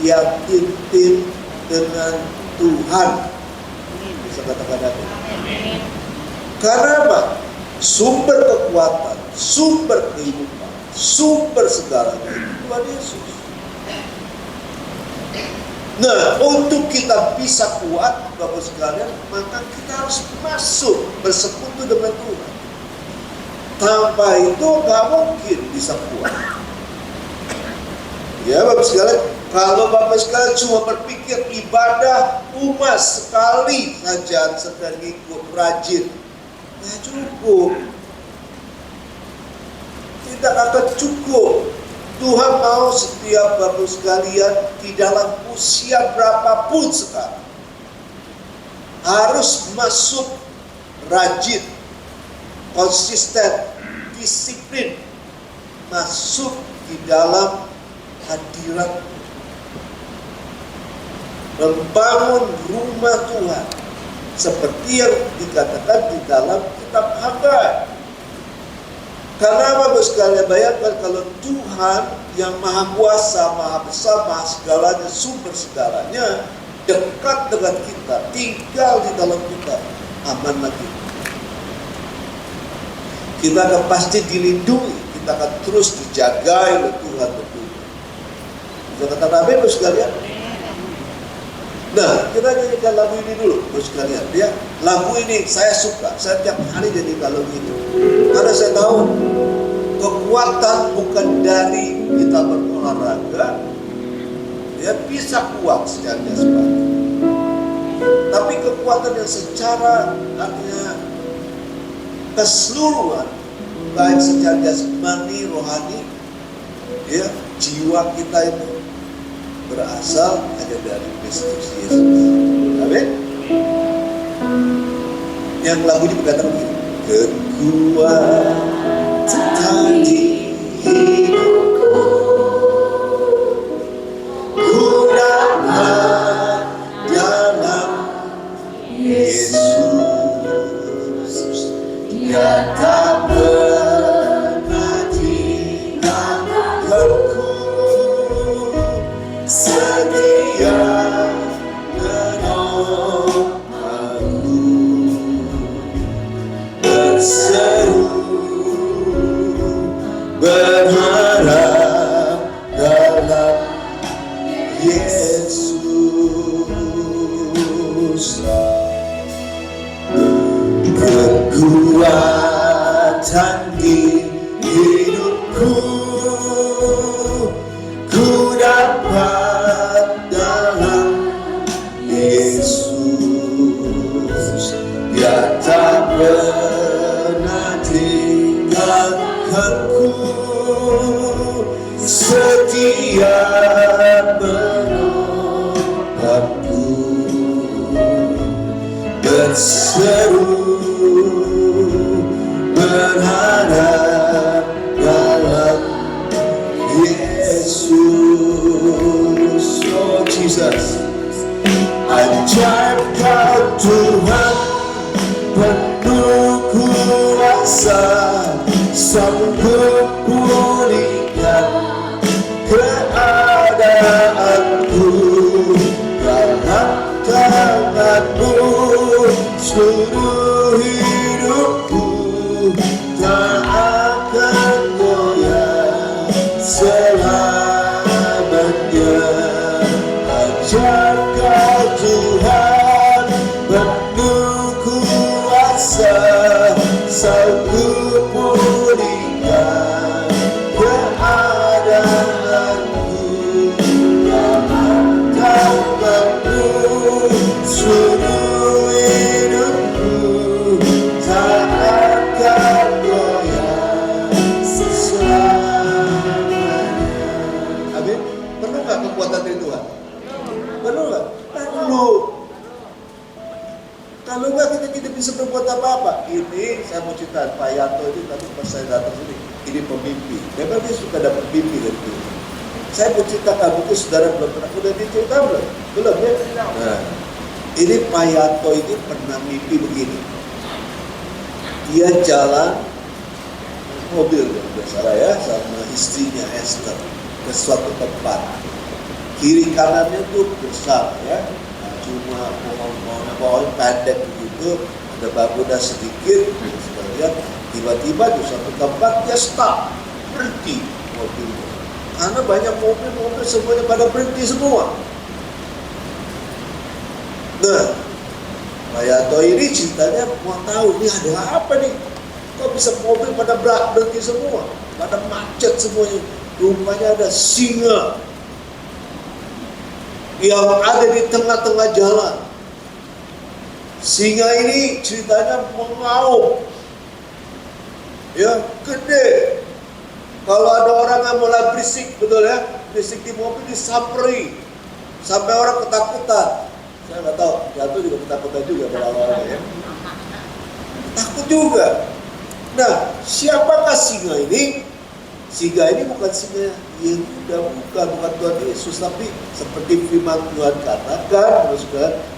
yang intim dengan Tuhan. Bisa katakan apa? Karena apa? Sumber kekuatan, sumber kehidupan, sumber segalanya itu Tuhan Yesus. Nah, untuk kita bisa kuat, Bapak sekalian, maka kita harus masuk bersekutu dengan Tuhan. Tanpa itu nggak mungkin bisa kuat. Ya Bapak sekalian, kalau Bapak sekalian cuma berpikir ibadah umat sekali saja sedang ikut rajin, nggak cukup. Tidak akan cukup. Tuhan mau setiap Bapak sekalian di dalam usia berapapun sekarang harus masuk rajin, konsisten, disiplin, masuk di dalam hadirat, membangun rumah Tuhan seperti yang dikatakan di dalam kitab Hagai. Karena Bapak sekalian bayangkan kalau Tuhan yang maha kuasa, maha besar, maha segalanya, sumber segalanya dekat dengan kita, tinggal di dalam kita, aman lagi. Kita akan pasti dilindungi, kita akan terus dijaga oleh Tuhan betul. Bisa kata Nabi Bapak sekalian. Nah, kita nyanyikan lagu ini dulu Bapak sekalian. Ya, lagu ini saya suka, saya tiap hari nyanyikan lagu ini. Karena saya tahu kekuatan bukan dari kita berolahraga, ya bisa kuat secara jasmani. Tapi kekuatan yang secara artinya keseluruhan, baik secara jasmani, rohani, ya jiwa kita itu berasal hanya dari Kristus Yesus. Amin. Yang lagu ini berkata begini, kekuatan di hidupku, ku dapat dalam Yesus. Dia tak pernah tinggalkanku, setia menolongku, berseru berharap dalam Yesus. Kekuatan di hidupku, ku dapat dalam Yesus. Dia tak pernah tinggalkanku, setia menolongku, berseru berharap dalam Yesus. Jesus. Ajaib Kau Tuhan, penuh kuasa, sanggup pulihkan keadaanku. Dalam tangan-Mu seluruh hidupku tak akan goyah selamanya. Ajar Kau Tuhan, penuh kuasa, sanggup pulihkan keadaanku. Dalam tangan-Mu seluruh hidupku tak akan goyah selamanya. Amin. Perlu nggak kekuatan dari Tuhan? Perlu nggak? Perlu. Kalau nggak kita tidak bisa berbuat apa-apa. Ini saya mau cerita Pak Yanto itu tadi pas saya datang sini. Ini pemimpi. Memang dia suka dapat mimpi dari Tuhan. Saya mau ceritakan mungkin saudara belum pernah. Udah diceritakan belum? Belum ya? Nah, ini Pak Yanto ini pernah mimpi begini. Dia jalan mobil kalau tidak salah ya sama istrinya Esther ke suatu tempat. Kiri kanannya tuh besar ya, nah, cuma pohon-pohon pendek begitu, ada bangunan sedikit, sekalian tiba-tiba di suatu tempat dia stop, berhenti mobilnya, karena banyak mobil-mobil semuanya pada berhenti semua. Nah, Pak Yanto ini ceritanya mau tahu ini ada apa nih? Kok bisa mobil pada berhenti semua, pada macet semuanya? Rupanya ada singa yang ada di tengah-tengah jalan. Singa ini ceritanya mengaum, ya gede. Kalau ada orang yang mulai berisik, betul ya, berisik di mobil disamperi, sampai orang ketakutan. Saya nggak tahu, jatuh juga ketakutan juga pada awalnya ya. Takut juga. Nah, siapakah singa ini? Singa ini bukan singa Yehuda, bukan Tuhan Yesus, tapi seperti firman Tuhan katakan,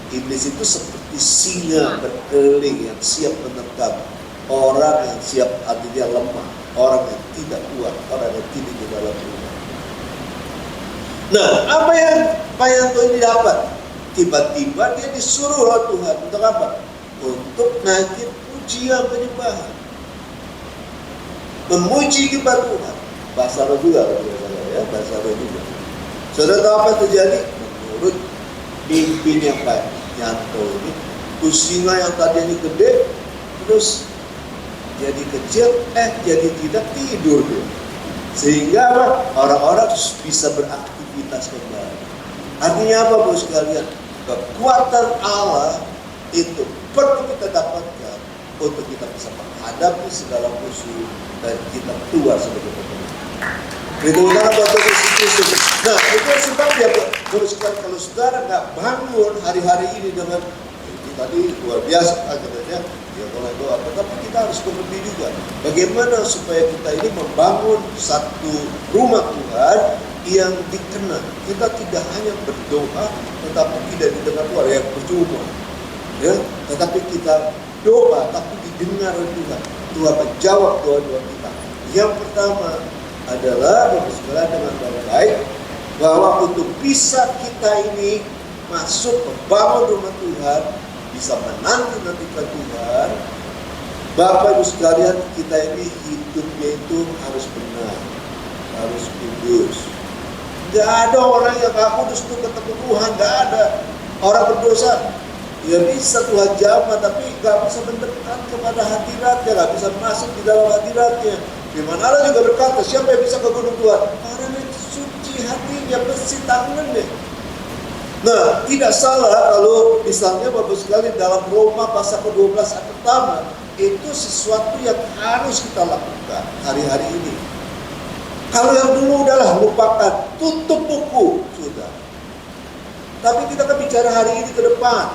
iblis itu seperti singa berkeliling yang siap menerkam orang yang siap, artinya lemah, orang yang tidak kuat, orang yang tidak di dalam rumah. Nah, apa yang Pak Yanto ini dapat? Tiba-tiba dia disuruh oleh Tuhan untuk apa? Untuk naikin pujian penyembahan, memuji kepada Tuhan. Bahasa roh juga ya, bahasa roh juga. Saudara tahu apa yang terjadi? Menurut mimpinya Pak Yanto ini, singa yang tadinya gede terus jadi kecil, jadi tidak tidur dia. Sehingga apa? Orang-orang bisa beraktivitas kembali. Artinya apa Bos sekalian? Kekuatan Allah itu perlu kita dapatkan untuk kita bisa menghadapi segala musuh dan kita keluar sebagai pemenang. Itu bukan buat Yesus. Nah, itu sebabnya kalau saudara nggak bangun hari-hari ini dengan tadi luar biasa katanya, ya mulai doa. Tetapi kita harus mengerti juga bagaimana supaya kita ini membangun satu rumah Tuhan yang dikenal. Kita tidak hanya berdoa, tetapi tidak didengar Tuhan, yang percuma. Ya, tetapi kita doa, tapi didengar oleh Tuhan. Tuhan menjawab doa-doa kita. Yang pertama adalah berbicara dengan baik bahwa untuk bisa kita ini masuk membangun rumah Tuhan, bisa menanti-nantikan Tuhan, Bapak Ibu sekalian, kita ini hidupnya itu harus benar, harus kudus. Gak ada orang yang gak kudus itu ketemu Tuhan, gak ada. Orang berdosa, ya bisa Tuhan jamah, tapi gak bisa mendekat kepada hadiratnya, gak bisa masuk di dalam hadiratnya. Firman Allah juga berkata, siapa yang bisa ke gunung Tuhan? Orang yang suci hatinya, bersih tangannya. Nah, tidak salah kalau misalnya Bapak sekalian dalam Roma pasal ke-12 ayat pertama, itu sesuatu yang harus kita lakukan hari-hari ini. Kalau yang dulu udahlah lupakan, tutup buku, sudah. Tapi kita akan bicara hari ini ke depan.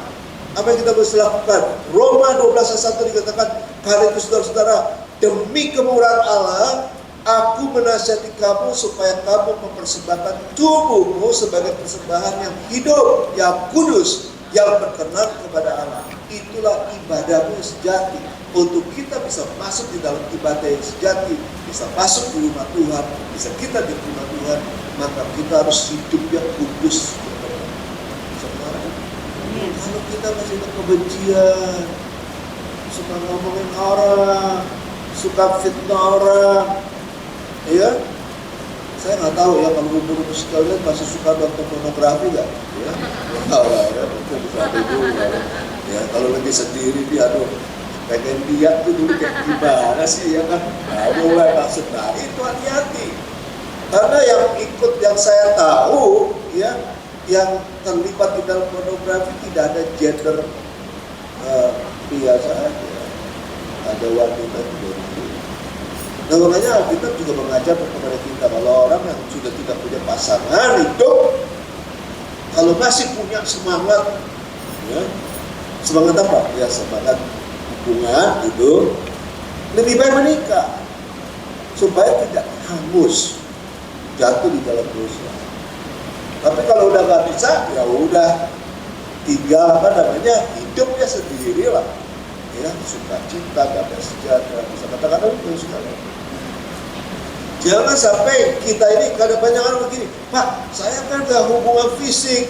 Apa yang kita harus lakukan? Roma 12 ayat 1 dikatakan, karena itu saudara-saudara, demi kemurahan Allah, Aku menasihati kamu supaya kamu mempersembahkan tubuhmu sebagai persembahan yang hidup, yang kudus, yang berkenan kepada Allah. Itulah ibadahmu yang sejati. Untuk kita bisa masuk di dalam ibadah yang sejati, bisa masuk di rumah Tuhan, bisa kita di rumah Tuhan, maka kita harus hidup yang kudus. Sekarang, kalau kita masih ada kebencian, suka ngomongin orang, suka fitnah orang, ya, saya nggak tahu ya kalau ibu-ibu sekalian masih suka nonton pornografi nggak? Ya, ya, mungkin bisa ada juga. Ya, kalau lagi sendiri dia, aduh, pengen lihat tuh dulu kayak gimana sih, ya kan? Nah, mulai maksud, nah itu hati-hati. Karena yang ikut, yang saya tahu, ya, yang terlibat di dalam pornografi tidak ada gender pria saja, ada wanita juga. Nah makanya kita juga mengajar kepada kita, kalau orang yang sudah tidak punya pasangan hidup, kalau masih punya semangat, ya, semangat apa? Ya semangat hubungan itu, lebih baik menikah supaya tidak hangus jatuh di dalam dosa. Tapi kalau udah nggak bisa, ya udah tinggal hidupnya sendiri lah. Ya, suka cinta, damai sejahtera, bisa katakan itu sekali. Jangan sampai kita ini, kadang banyak orang begini, Pak, saya kan gak hubungan fisik,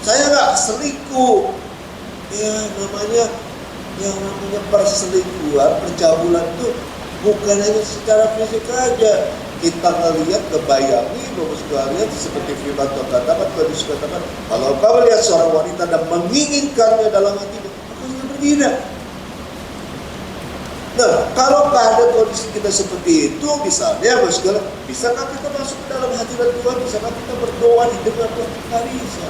saya gak selingkuh. Ya namanya perselingkuhan, percabulan itu bukan hanya secara fisik aja. Kita ngelihat, kebayangi, Bapak sekalian, seperti firman Tuhan katakan, kalau kau melihat seorang wanita dan menginginkannya dalam hatimu, tidak. Nah, kalau keadaan kondisi kita seperti itu, misalnya, bisakah kita masuk ke dalam hadirat Tuhan? Bisakah kita berdoa di depan Tuhan? Tidak bisa.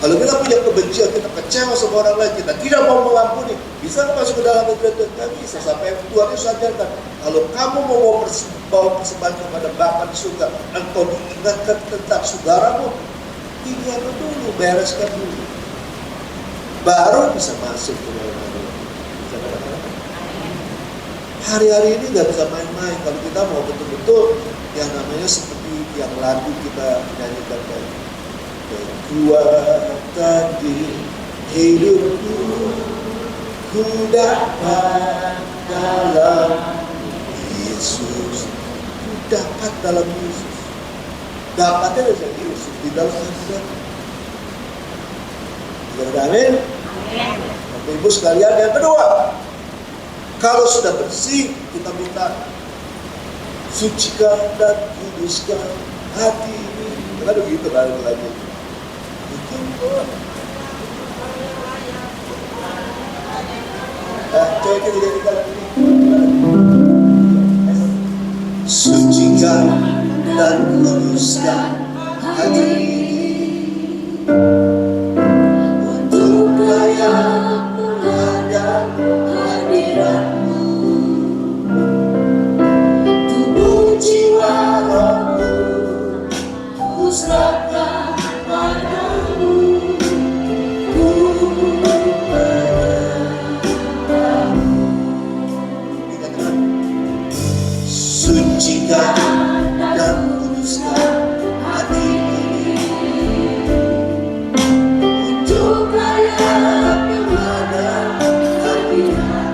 Kalau kita punya kebencian, kita kecewa sama orang lain, kita tidak mau mengampuni, bisa masuk ke dalam hadirat Tuhan? Tidak bisa. Sampai Tuhan itu sadarkan, kalau kamu mau bawa persembahan kepada Bapa di surga, engkau diingatkan tentang saudaramu, tinggalkan dulu, bereskan dulu, baru bisa masuk ke dalam hadirat. Hari-hari ini nggak bisa main-main. Kalau kita mau betul-betul yang namanya seperti yang lagu kita nyanyikan tadi, kuat di hidupku, ku dapat dalam Yesus, ku dapat dalam Yesus. Dapatnya dari Yesus di dalam hadirat. Amin. Bapak Ibu sekalian, yang kedua, kalau sudah bersih, kita minta sucikan dan kuduskan hati ini. Kan begitu lagi. Itu kok. Coba kita jadikan ini. Sucikan dan kuduskan hati ini. Sucikan dan kuduskan hati ini untuk layak menghadap hadirat-Mu.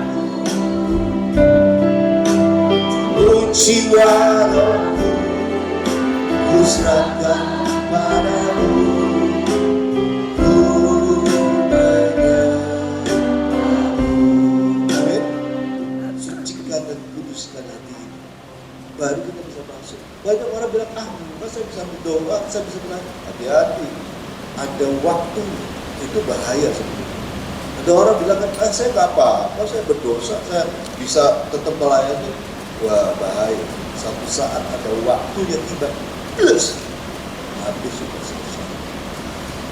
Jiwa rohku ku serahkan padamu, ku menyembah-Mu. Amin. Sucikan dan kuduskan hati ini, baru kita bisa masuk. Banyak orang bilang, saya bisa berdoa, saya bisa bilang, hati-hati, ada waktu, itu bahaya sebenarnya. Ada orang bilang, saya nggak apa-apa, saya berdosa, saya bisa tetap melayani. Wah, bahaya. Satu saat ada waktunya tiba, plus habis sudah selesai.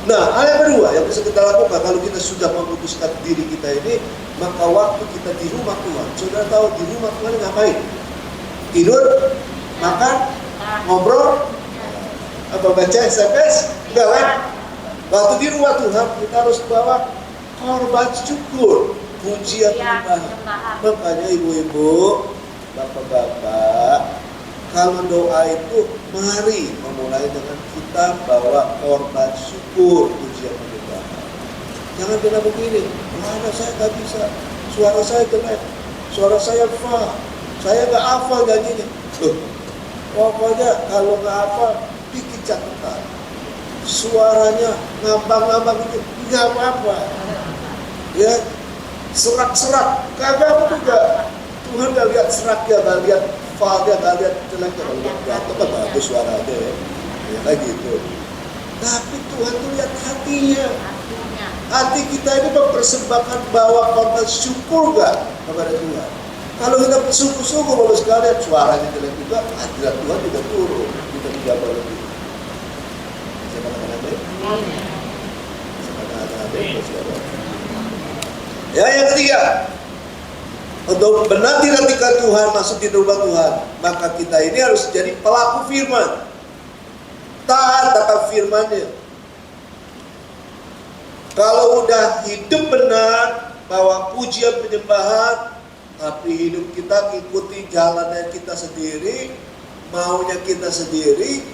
Nah, hal yang kedua yang bisa kita lakukan kalau kita sudah memutuskan diri kita ini, maka waktu kita di rumah Tuhan, saudara tahu di rumah Tuhan ngapain? Tidur, makan, ngobrol, apa baca SMS, enggak kan? Waktu di rumah Tuhan kita harus bawa korban syukur, pujian penyembahan. Makanya ibu-ibu, Bapak-bapak, kalau doa itu mari memulai dengan kita bawa korban syukur, pujian menyembah. Jangan kena begini, mana saya nggak bisa, suara saya jelek, suara saya fa, saya nggak hafal nyanyinya. Loh, pokoknya kalau nggak hafal, bikin catatan. Suaranya ngambang-ngambang itu nggak apa-apa. Ya, serak-serak, kagak juga. Tuhan nggak lihat seraknya, nggak lihat falnya, nggak lihat jeleknya. Kalau jatuh kan bagus suaranya ya, kayak gitu. Tapi Tuhan tuh lihat hatinya. Hati kita ini mempersembahkan bawa korban syukur gak kepada Tuhan. Kalau kita bersungguh-sungguh bagus sekalian, suaranya jelek juga, hadirat Tuhan juga turun. Kita dijawab lebih. Bisa katakan amin? Bisa katakan amin? Ya, yang ketiga, untuk menanti-nantikan Tuhan masuk di rumah Tuhan, maka kita ini harus jadi pelaku firman. Taat akan firman-Nya. Kalau udah hidup benar, bawa pujian penyembahan, tapi hidup kita ikuti jalannya kita sendiri, maunya kita sendiri,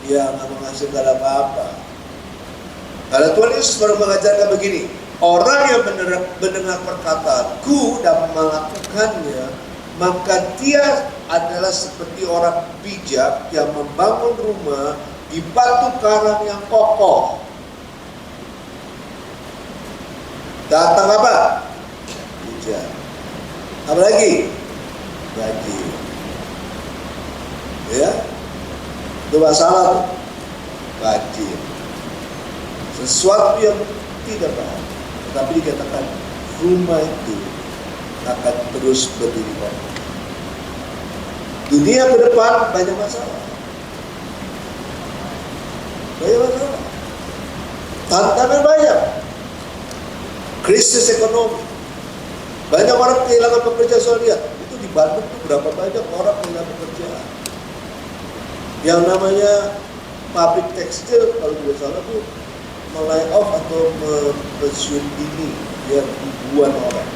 ya nggak menghasilkan apa-apa. Karena Tuhan Yesus baru mengajarkan begini, orang yang mendengar perkataanku dan melakukannya, maka dia adalah seperti orang bijak yang membangun rumah di batu karang yang kokoh. Datang apa? Hujan. Apa lagi? Banjir. Ya, itu masalah. Banjir. Sesuatu yang tidak baik. Tetapi dikatakan rumah itu akan terus berdiri kokoh. Dunia ke depan banyak masalah. Banyak masalah. Tantangan banyak. Krisis ekonomi. Banyak orang kehilangan pekerjaan. Soal lihat, itu di Bandung itu berapa banyak orang kehilangan pekerjaan. Yang namanya pabrik tekstil kalau tidak salah itu melay off atau pensiun dini ya ribuan orang.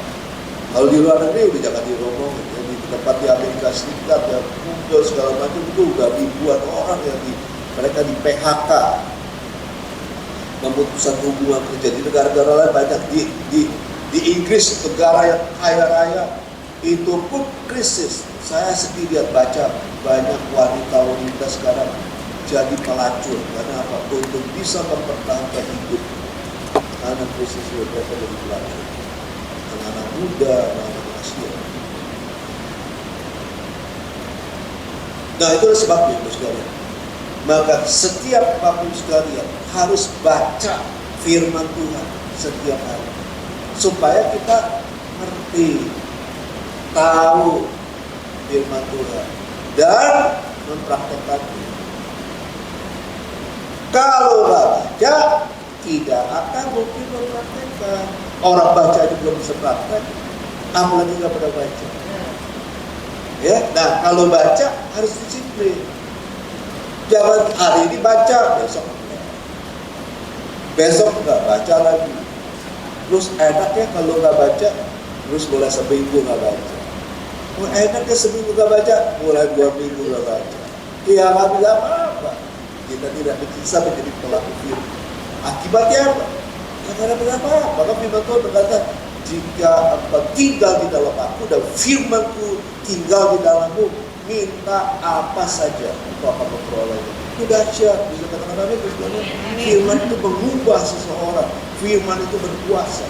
Kalau di luar negeri udah jangan diromongin, ya, di tempat di Amerika Serikat ya Google segala macam itu udah ribuan orang yang mereka di PHK, memutuskan hubungan kerja. Di negara-negara lain banyak, di Inggris, negara yang kaya raya itu pun krisis. Saya sendiri lihat baca banyak wanita sekarang jadi pelacur. Karena apa? Untuk bisa mempertahankan hidup, karena krisis mereka jadi pelacur. Anak-anak muda, anak-anak Asia. Nah, itulah sebabnya, Bapak sekalian. Maka setiap Bapak sekalian harus baca firman Tuhan setiap hari, supaya kita ngerti, tahu firman Tuhan dan mempraktekkannya. Kalau nggak baca, tidak akan mungkin mempraktekkan. Orang baca aja belum bisa praktek, apalagi nggak pernah baca. Ya, nah kalau baca harus disiplin. Jangan hari ini baca, besok nggak baca lagi. Terus enaknya kalau nggak baca, terus mulai seminggu nggak baca. Enaknya seminggu nggak baca, mulai 2 minggu nggak baca. Ya nggak bisa apa-apa. Kita tidak bisa menjadi pelaku firman. Akibatnya apa? Ya karena berapa? Maka firman Tuhan berkata, jika engkau tinggal di dalam aku dan firmanku tinggal di dalammu, minta apa saja engkau akan memperolehnya. Itu dahsyat. Bisa katakan amin. Firman itu mengubah seseorang. Firman itu berkuasa.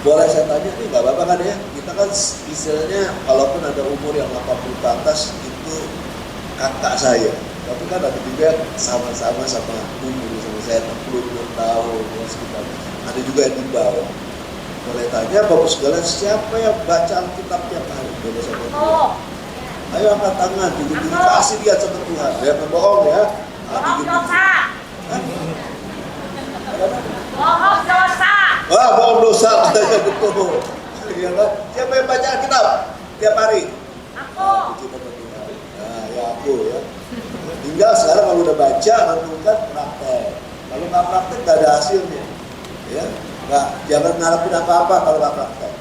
Boleh saya tanya nih, nggak apa-apa kan ya? Kita kan istilahnya kalaupun ada umur yang 80 ke atas itu kakak saya. Tapi kan ada juga sama-sama sama umur sama saya 60 tahun sekitar. Ada juga yang di bawah. Boleh tanya Bapak sekalian, siapa yang baca Alkitab tiap hari? Boleh sama Tuhan. Ayo angkat tangan, gigi-gigi kasih lihat sama Tuhan. Jangan bohong ya. Bohong dosa. Bohong dosa. Wah, bohong dosa katanya betul. Ya kan? Siapa yang baca Alkitab tiap hari? Aku. Nah, ya aku ya. Tinggal sekarang kalau udah baca, lakukan praktek. Kalau nggak praktek, nggak ada hasilnya. Ya, nggak, jangan ngarepin apa-apa kalau nggak praktek.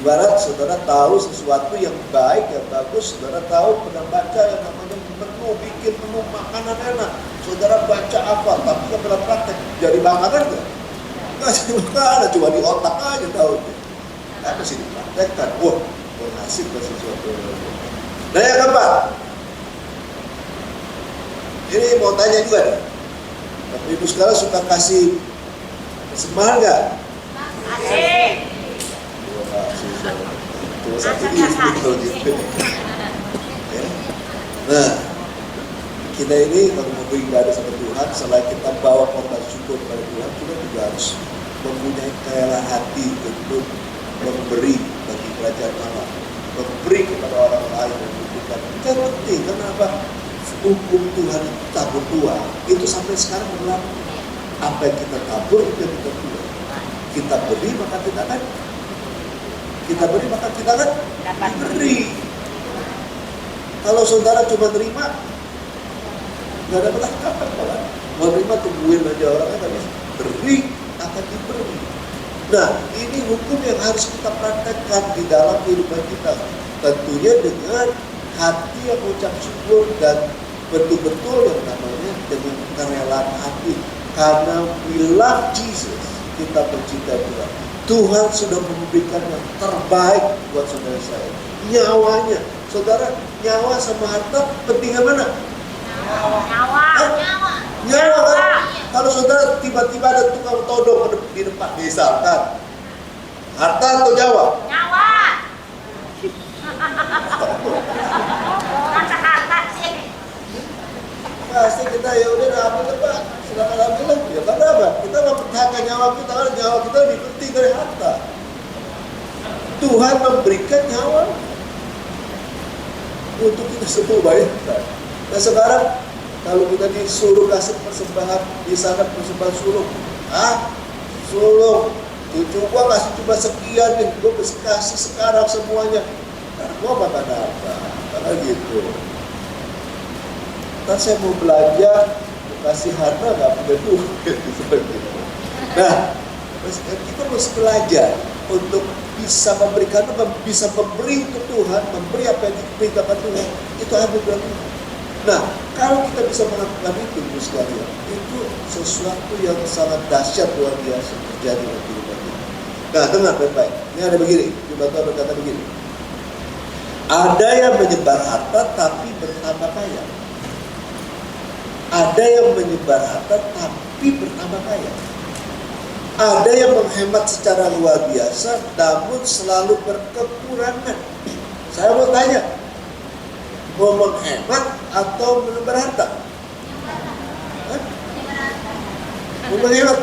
Ibarat saudara tahu sesuatu yang baik, yang bagus, saudara tahu pernah baca yang namanya menu, bikin menu makanan enak. Saudara baca apa, tapi nggak pernah praktek. Jadi makanan nggak? Nggak jadi makanan, cuma di otak aja tahu. Nggak mesti dipraktekkan. Wah, berhasil ke sesuatu. Nah yang keempat, ini mau tanya juga nih. Bapak Ibu sekarang suka kasih persembahan nggak? Asik. Cuma satu ini betul gitu. Ya. Nah, kita ini kalau mau beribadah sama Tuhan, selain kita bawa korban syukur kepada Tuhan, kita juga harus mempunyai kerelaan hati untuk memberi bagi kerajaan Allah, memberi kepada orang lain yang membutuhkan. Itu penting. Kenapa? Hukum Tuhan tabur tuah itu sampai sekarang berlaku. Apa yang kita tabur itu yang kita tuai. Kita beri maka kita akan dapat beri. Kalau saudara cuma terima, nggak dapat apa-apa kan? Mau terima tungguin aja orangnya tadi. Beri akan diberi. Nah, ini hukum yang harus kita praktekkan di dalam kehidupan kita. Tentunya dengan hati yang mengucap syukur dan betul-betul yang namanya dengan kerelaan hati. Karena we love Jesus, kita mencintai Tuhan. Tuhan sudah memberikan yang terbaik buat saudara saya. Nyawanya. Saudara, nyawa sama harta pentingnya mana? Nyawa kan? Kalau saudara tiba-tiba ada tukang todong di depan, misalkan, harta atau nyawa? Nyawa. Harta sih. Pasti kita ya udah ambil Pak, silakan ambil lah. Ya karena apa? Kita mempertahankan nyawa kita, karena nyawa kita lebih penting dari harta. Tuhan memberikan nyawa untuk kita semua bayarkan. Nah sekarang kalau kita disuruh kasih persembahan, misalkan persembahan sulung, sulung, cucu gua kasih cuma sekian nih, gua kasih sekarang semuanya. Nah, gua makan apa? Karena gitu. Kan saya mau belanja, kasih harta nggak punya duit. Nah, kita harus belajar untuk bisa memberikan, bisa memberi untuk Tuhan, memberi apa yang diperintahkan Tuhan, itu ambil dari Tuhan. Nah, kalau kita bisa melakukan itu, Ibu sekalian, itu sesuatu yang sangat dahsyat luar biasa terjadi dalam kehidupan kita. Nah, dengar baik-baik. Ini ada begini, Tuhan berkata begini. Ada yang menyebar harta tapi bertambah kaya. Ada yang menyebar harta tapi bertambah kaya. Ada yang menghemat secara luar biasa namun selalu berkekurangan. Saya mau tanya, mau menghemat atau menyebar harta? Mau menghemat?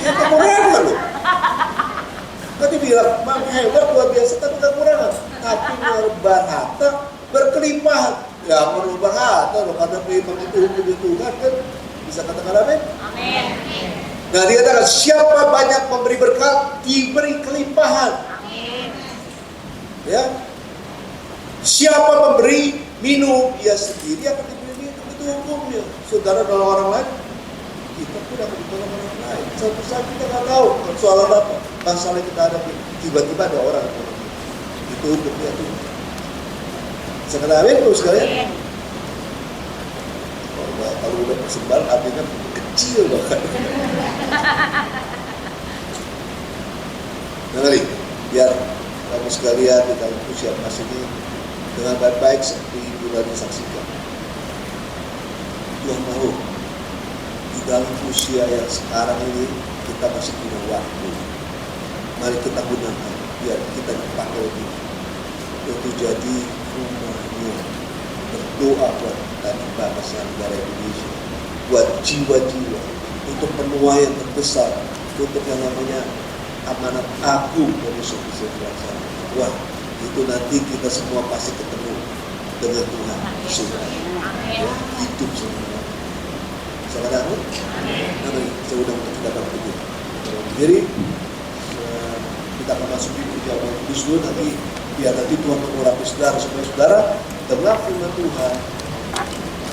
Ya kekurangan loh. Tadi bilang menghemat luar biasa tapi kekurangan. Tapi menyebar harta berkelimpahan. Ya merubah harta loh, karena memang itu hukum Tuhan kan. Bisa katakan amin? Amin. Nah dikatakan siapa banyak memberi berkat diberi kelimpahan. Amin. Ya. Siapa memberi minum ia sendiri akan diberi minum, itu hukumnya. Saudara nolong orang lain, kita pun akan ditolong orang lain. Suatu saat kita nggak tahu soal apa masalah kita hadapi. Tiba-tiba ada orang yang tolong. Itu hukumnya tuh. Sekarang amin tuh sekalian. Kalau udah persembahan artinya kecil bahkan. Dengar biar kamu sekalian di dalam usia emas ini dengan baik-baik seperti bulan disaksikan. Tuhan mau di dalam usia yang sekarang ini kita masih punya waktu. Mari kita gunakan biar kita dipakai lebih untuk jadi rumahnya, berdoa buat tadi bangsa negara Indonesia, buat jiwa-jiwa, untuk penuaian terbesar, untuk yang namanya amanat agung dari bisa dilaksanakan. Wah, itu nanti kita semua pasti ketemu dengan Tuhan. Ya, hidup semua. Sekarang, saya udah kita dapat begitu. Jadi kita akan masuk di perjalanan kudus dulu nanti. Biar nanti Tuhan mengurapi saudara, saudara dengar firman Tuhan.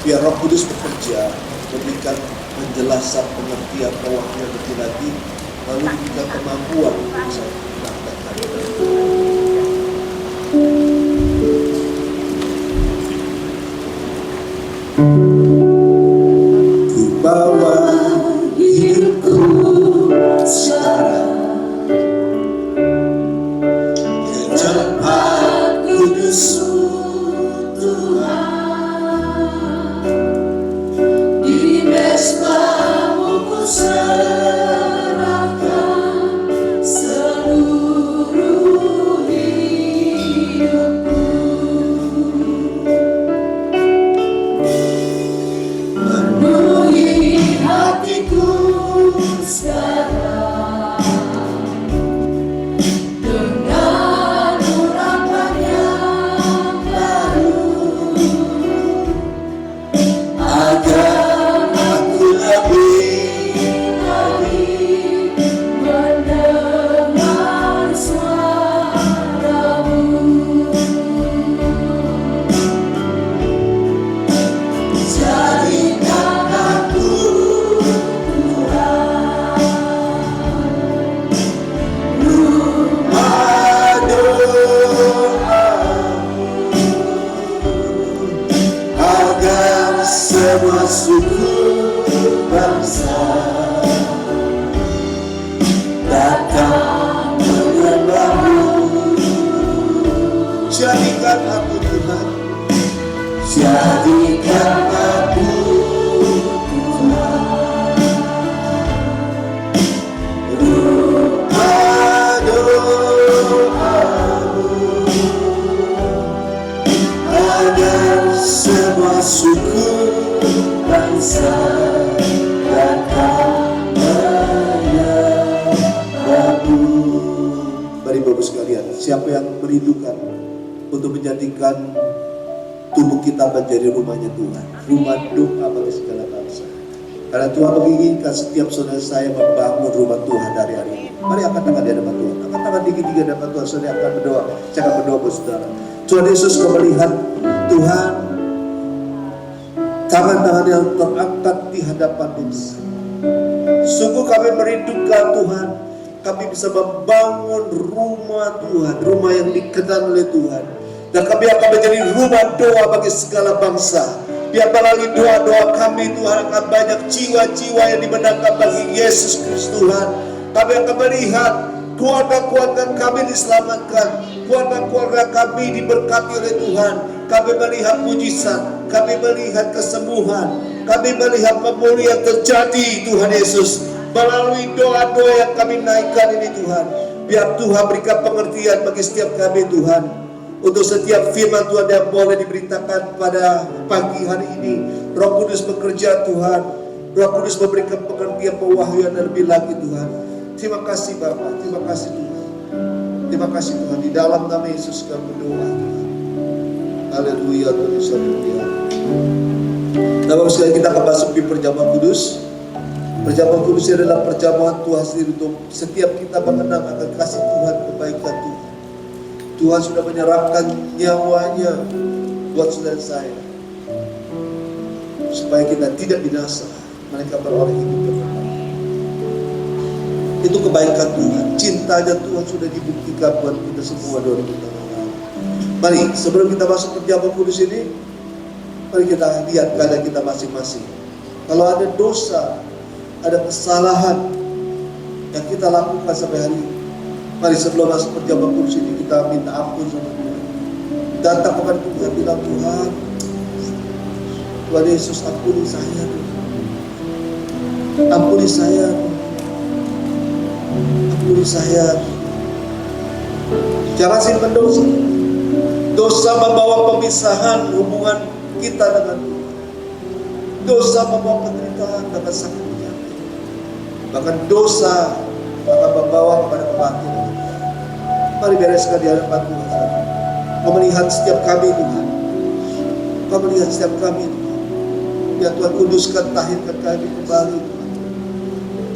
Biar Roh Kudus bekerja, memberikan penjelasan, pengertian, pewahnya lebih lagi, lalu diberikan kemampuan untuk bisa melakukan. hidupku sekarang. Ke tempat kudus-Mu Tuhan, di mesbah-Mu ku serahkan seluruh hidupku. Penuhi hatiku sekarang dengan urapan yang baru, agar aku lebih lagi mendengar suara-Mu. Jadikan aku Tuhan rumah doa-Mu, agar semua suku bangsa datang menyembah-Mu. Jadikan aku Tuhan, Jadikan aku Tuhan rumah doa-Mu, agar semua suku bangsa datang menyembah-Mu. Mari Bapak sekalian, siapa yang merindukan untuk menjadikan tubuh kita menjadi rumahnya Tuhan, rumah doa bagi segala bangsa. Karena Tuhan menginginkan setiap saudara saya membangun rumah Tuhan dari hari ini. Mari angkat tangan di hadapan Tuhan, angkat tangan tinggi-tinggi di hadapan Tuhan. Saudara akan berdoa, saya akan berdoa buat saudara. Tuhan Yesus, kau melihat Tuhan, tangan-tangan yang terangkat di hadapan Tuhan. Sungguh kami merindukan Tuhan, kami bisa membangun rumah Tuhan, rumah yang dikenal oleh Tuhan. Dan kami akan menjadi rumah doa bagi segala bangsa. Biar melalui doa-doa kami Tuhan akan banyak jiwa-jiwa yang dimenangkan bagi Yesus Kristus Tuhan. Kami akan melihat keluarga-keluarga kami diselamatkan, keluarga-keluarga kami diberkati oleh Tuhan. Kami melihat mujizat, kami melihat kesembuhan, kami melihat pemulihan terjadi Tuhan Yesus. Melalui doa-doa yang kami naikkan ini Tuhan, biar Tuhan berikan pengertian bagi setiap kami Tuhan. Untuk setiap firman Tuhan yang boleh diberitakan pada pagi hari ini, Roh Kudus bekerja Tuhan. Roh Kudus memberikan pengertian, pewahyuan dan lebih lagi Tuhan. Terima kasih Bapa, terima kasih Tuhan. Terima kasih Tuhan, di dalam nama Yesus kami berdoa Tuhan. Haleluya, Tuhan. Nah, Bapak sekalian, kita akan masuk di perjamuan kudus. Perjamuan kudus adalah perjamuan Tuhan sendiri untuk setiap kita mengenang akan kasih Tuhan, kebaikan Tuhan. Tuhan sudah menyerahkan nyawanya buat saudara saya, supaya kita tidak binasa, mereka beroleh hidup kekal. Itu kebaikan Tuhan, cintanya Tuhan sudah dibuktikan buat kita semua 2000 tahun lalu. Mari sebelum kita masuk perjamuan kudus ini, mari kita lihat keadaan kita masing-masing. Kalau ada dosa, ada kesalahan yang kita lakukan sampai hari ini, mari sebelum masuk perjamuan kudus ini kita minta ampun sama Tuhan. Datang kepada Tuhan, bilang Tuhan, Tuhan Yesus ampuni saya, ampuni saya, ampuni saya. Jangan simpan dosa. Dosa membawa pemisahan hubungan kita dengan Tuhan. Dosa membawa penderitaan dan sakit penyakit. Bahkan dosa akan membawa kepada kematian. Mari bereskan di hadapan Tuhan. Kau melihat setiap kami Tuhan. Kau melihat setiap kami Tuhan. Ya Tuhan, kuduskan, tahirkan kami kembali Tuhan.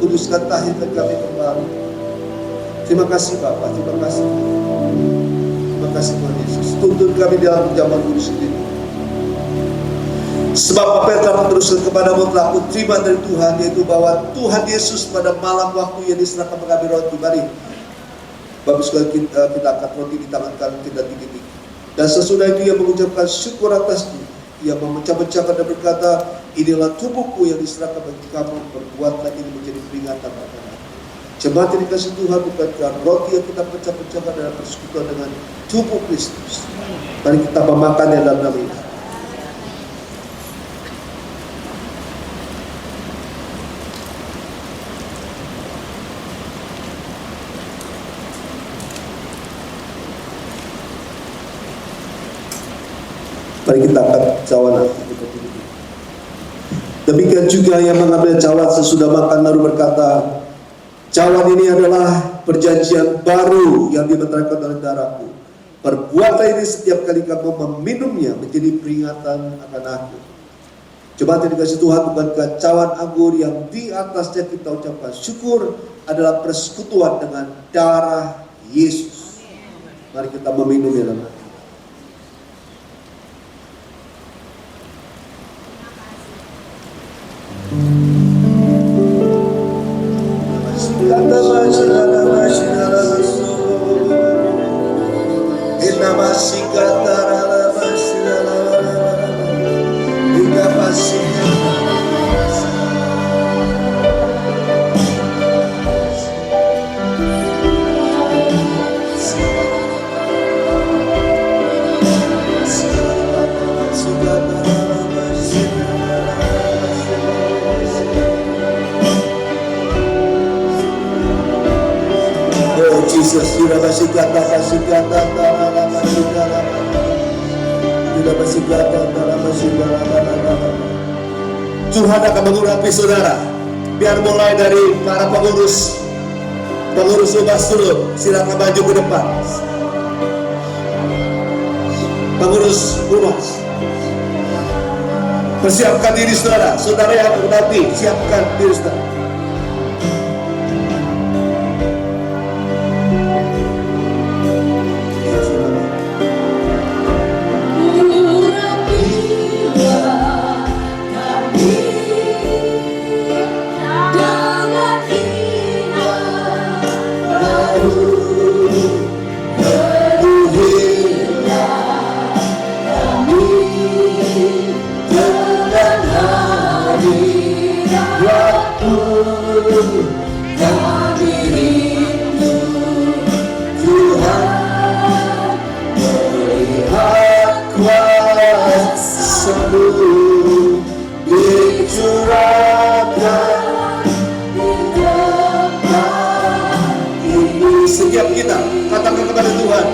Kuduskan, tahirkan kami kembali. Terima kasih Bapa, terima kasih. Terima kasih Tuhan Yesus. Tuntun kami dalam perjamuan kudus ini. Sebab apa yang telah meneruskan kepadamu telah aku terima dari Tuhan, yaitu bahwa Tuhan Yesus pada malam waktu yang diserahkan mengambil roti. Mari Bapak sekalian, kita angkat roti di tangan kanan kita tinggi-tinggi. Dan sesudah itu ia mengucapkan syukur atas itu, Ia memecah-mecahkan dan berkata, inilah tubuhku yang diserahkan bagi kamu, perbuatlah ini menjadi peringatan akan aku. Jemaat yang dikasih Tuhan, bukankah roti yang kita pecah-pecahkan dalam persekutuan dengan tubuh Kristus. Mari kita memakannya dalam nama ini. Mari kita angkat cawan. Demikian juga yang mengambil cawan sesudah makan lalu berkata, cawan ini adalah perjanjian baru yang dibenarkan oleh darahku. Perbuatlah ini setiap kali kamu meminumnya menjadi peringatan akan aku. Jemaat yang dikasih Tuhan, bukankah cawan anggur yang di atasnya kita ucapkan syukur adalah persekutuan dengan darah Yesus. Mari kita meminumnya dalam hati. Tuhan akan mengurapi saudara. Biar mulai dari para pengurus Ubah Surut, silakan maju ke depan. Pengurus Umas, persiapkan diri saudara. Saudara yang menghadapi, siapkan diri saudara. Setiap kita katakan kepada Tuhan,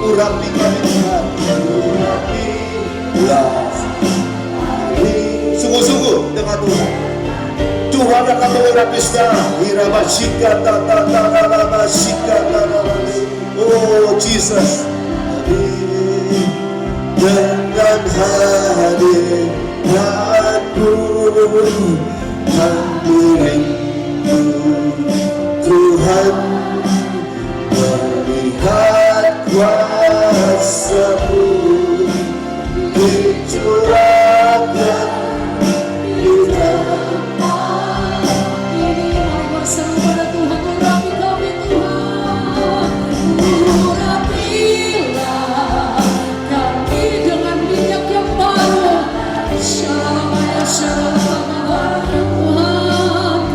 urapi kami Tuhan, urapilah sungguh-sungguh dengan Tuhan. Tuhan akan mengurapi sekarang. Oh Jesus, dengan hadiratku hadirinmu Tuhan, melihat kuasa-Mu dicurahkan di tempat ini. Mari berseru pada Tuhan, urapi kami Tuhan, urapilah kami dengan minyak yang baru. Shalom, shalom, Tuhan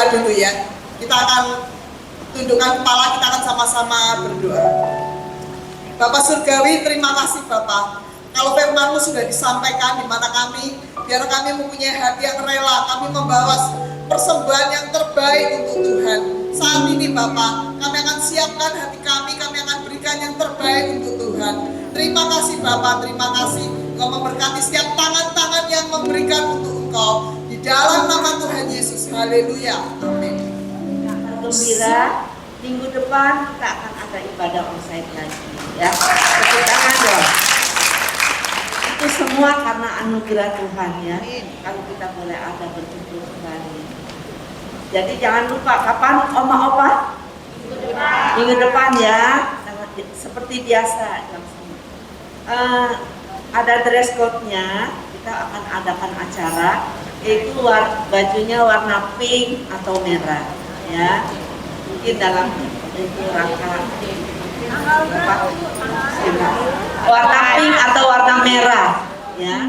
berdoa dulu ya. Kita akan tundukkan kepala, kita akan sama-sama berdoa. Bapak Surgawi, terima kasih Bapak. Kalau firman-Mu sudah disampaikan di mana kami, biar kami mempunyai hati yang rela, kami membawa persembahan yang terbaik untuk Tuhan. Saat ini Bapak, kami akan siapkan hati kami akan berikan yang terbaik untuk Tuhan. Terima kasih Bapak, terima kasih. Engkau memberkati setiap tangan-tangan yang memberikan untuk Engkau. Di dalam nama Tuhan Yesus, haleluya, amin. Gembira, minggu depan kita akan ada ibadah onsite lagi ya. Tepuk tangan dong. Itu semua karena anugerah Tuhan ya. Kalau kita boleh ada berkumpul kembali. Jadi jangan lupa kapan oma opa? Minggu depan ya. Seperti biasa jam 9. Ada dress code-nya. Kita akan adakan acara. Yaitu bajunya warna pink atau merah ya. Mungkin dalam itu rangka warna pink atau warna merah ya.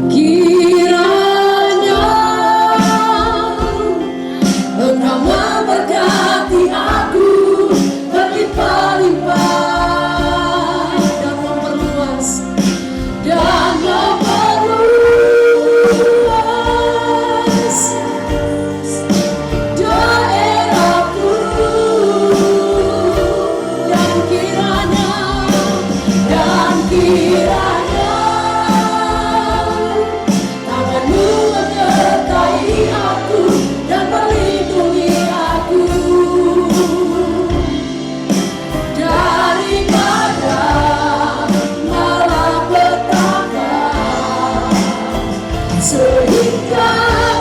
Kiranya Engkau memberkati aku berlimpah-limpah dan memperluas daerahku, dan kiranya tangan-Mu menyertai aku dan melindungi aku daripada malapetaka, sehingga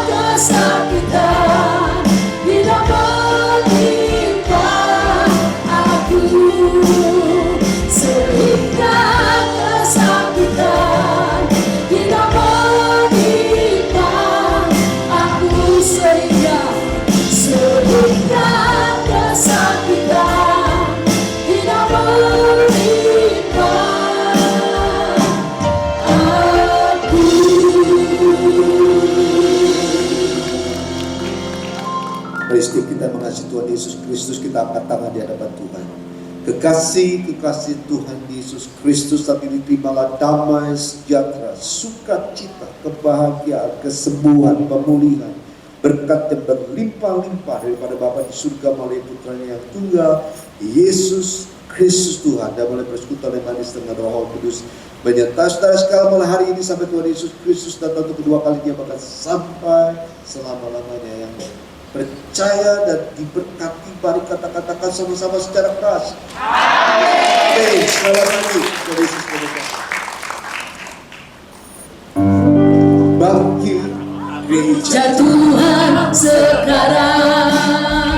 kesakitan tidak menimpa aku, sehingga kesakitan tidak menimpa aku, sehingga kesakitan tidak menimpa aku. Mari setiap kita mengasihi Tuhan Yesus Kristus, kita angkat tangan di hadapan Tuhan. Kekasih Tuhan Yesus Kristus, saat ini terimalah damai, sejahtera, sukacita, kebahagiaan, kesembuhan, pemulihan, berkat yang berlimpah-limpah daripada Bapa di surga melalui putranya yang tunggal, Yesus Kristus Tuhan, dan melalui persekutuan yang manis dengan Roh Kudus menyertai saudara sekalian mulai hari ini sampai Tuhan Yesus Kristus datang untuk kedua kalinya, bahkan sampai selama-lamanya. Yang percaya dan diberkati, mari katakan sama-sama secara keras. Amin. Sekali lagi, Tuhan Yesus memberkati. Bangkit gereja. Tuhan sekarang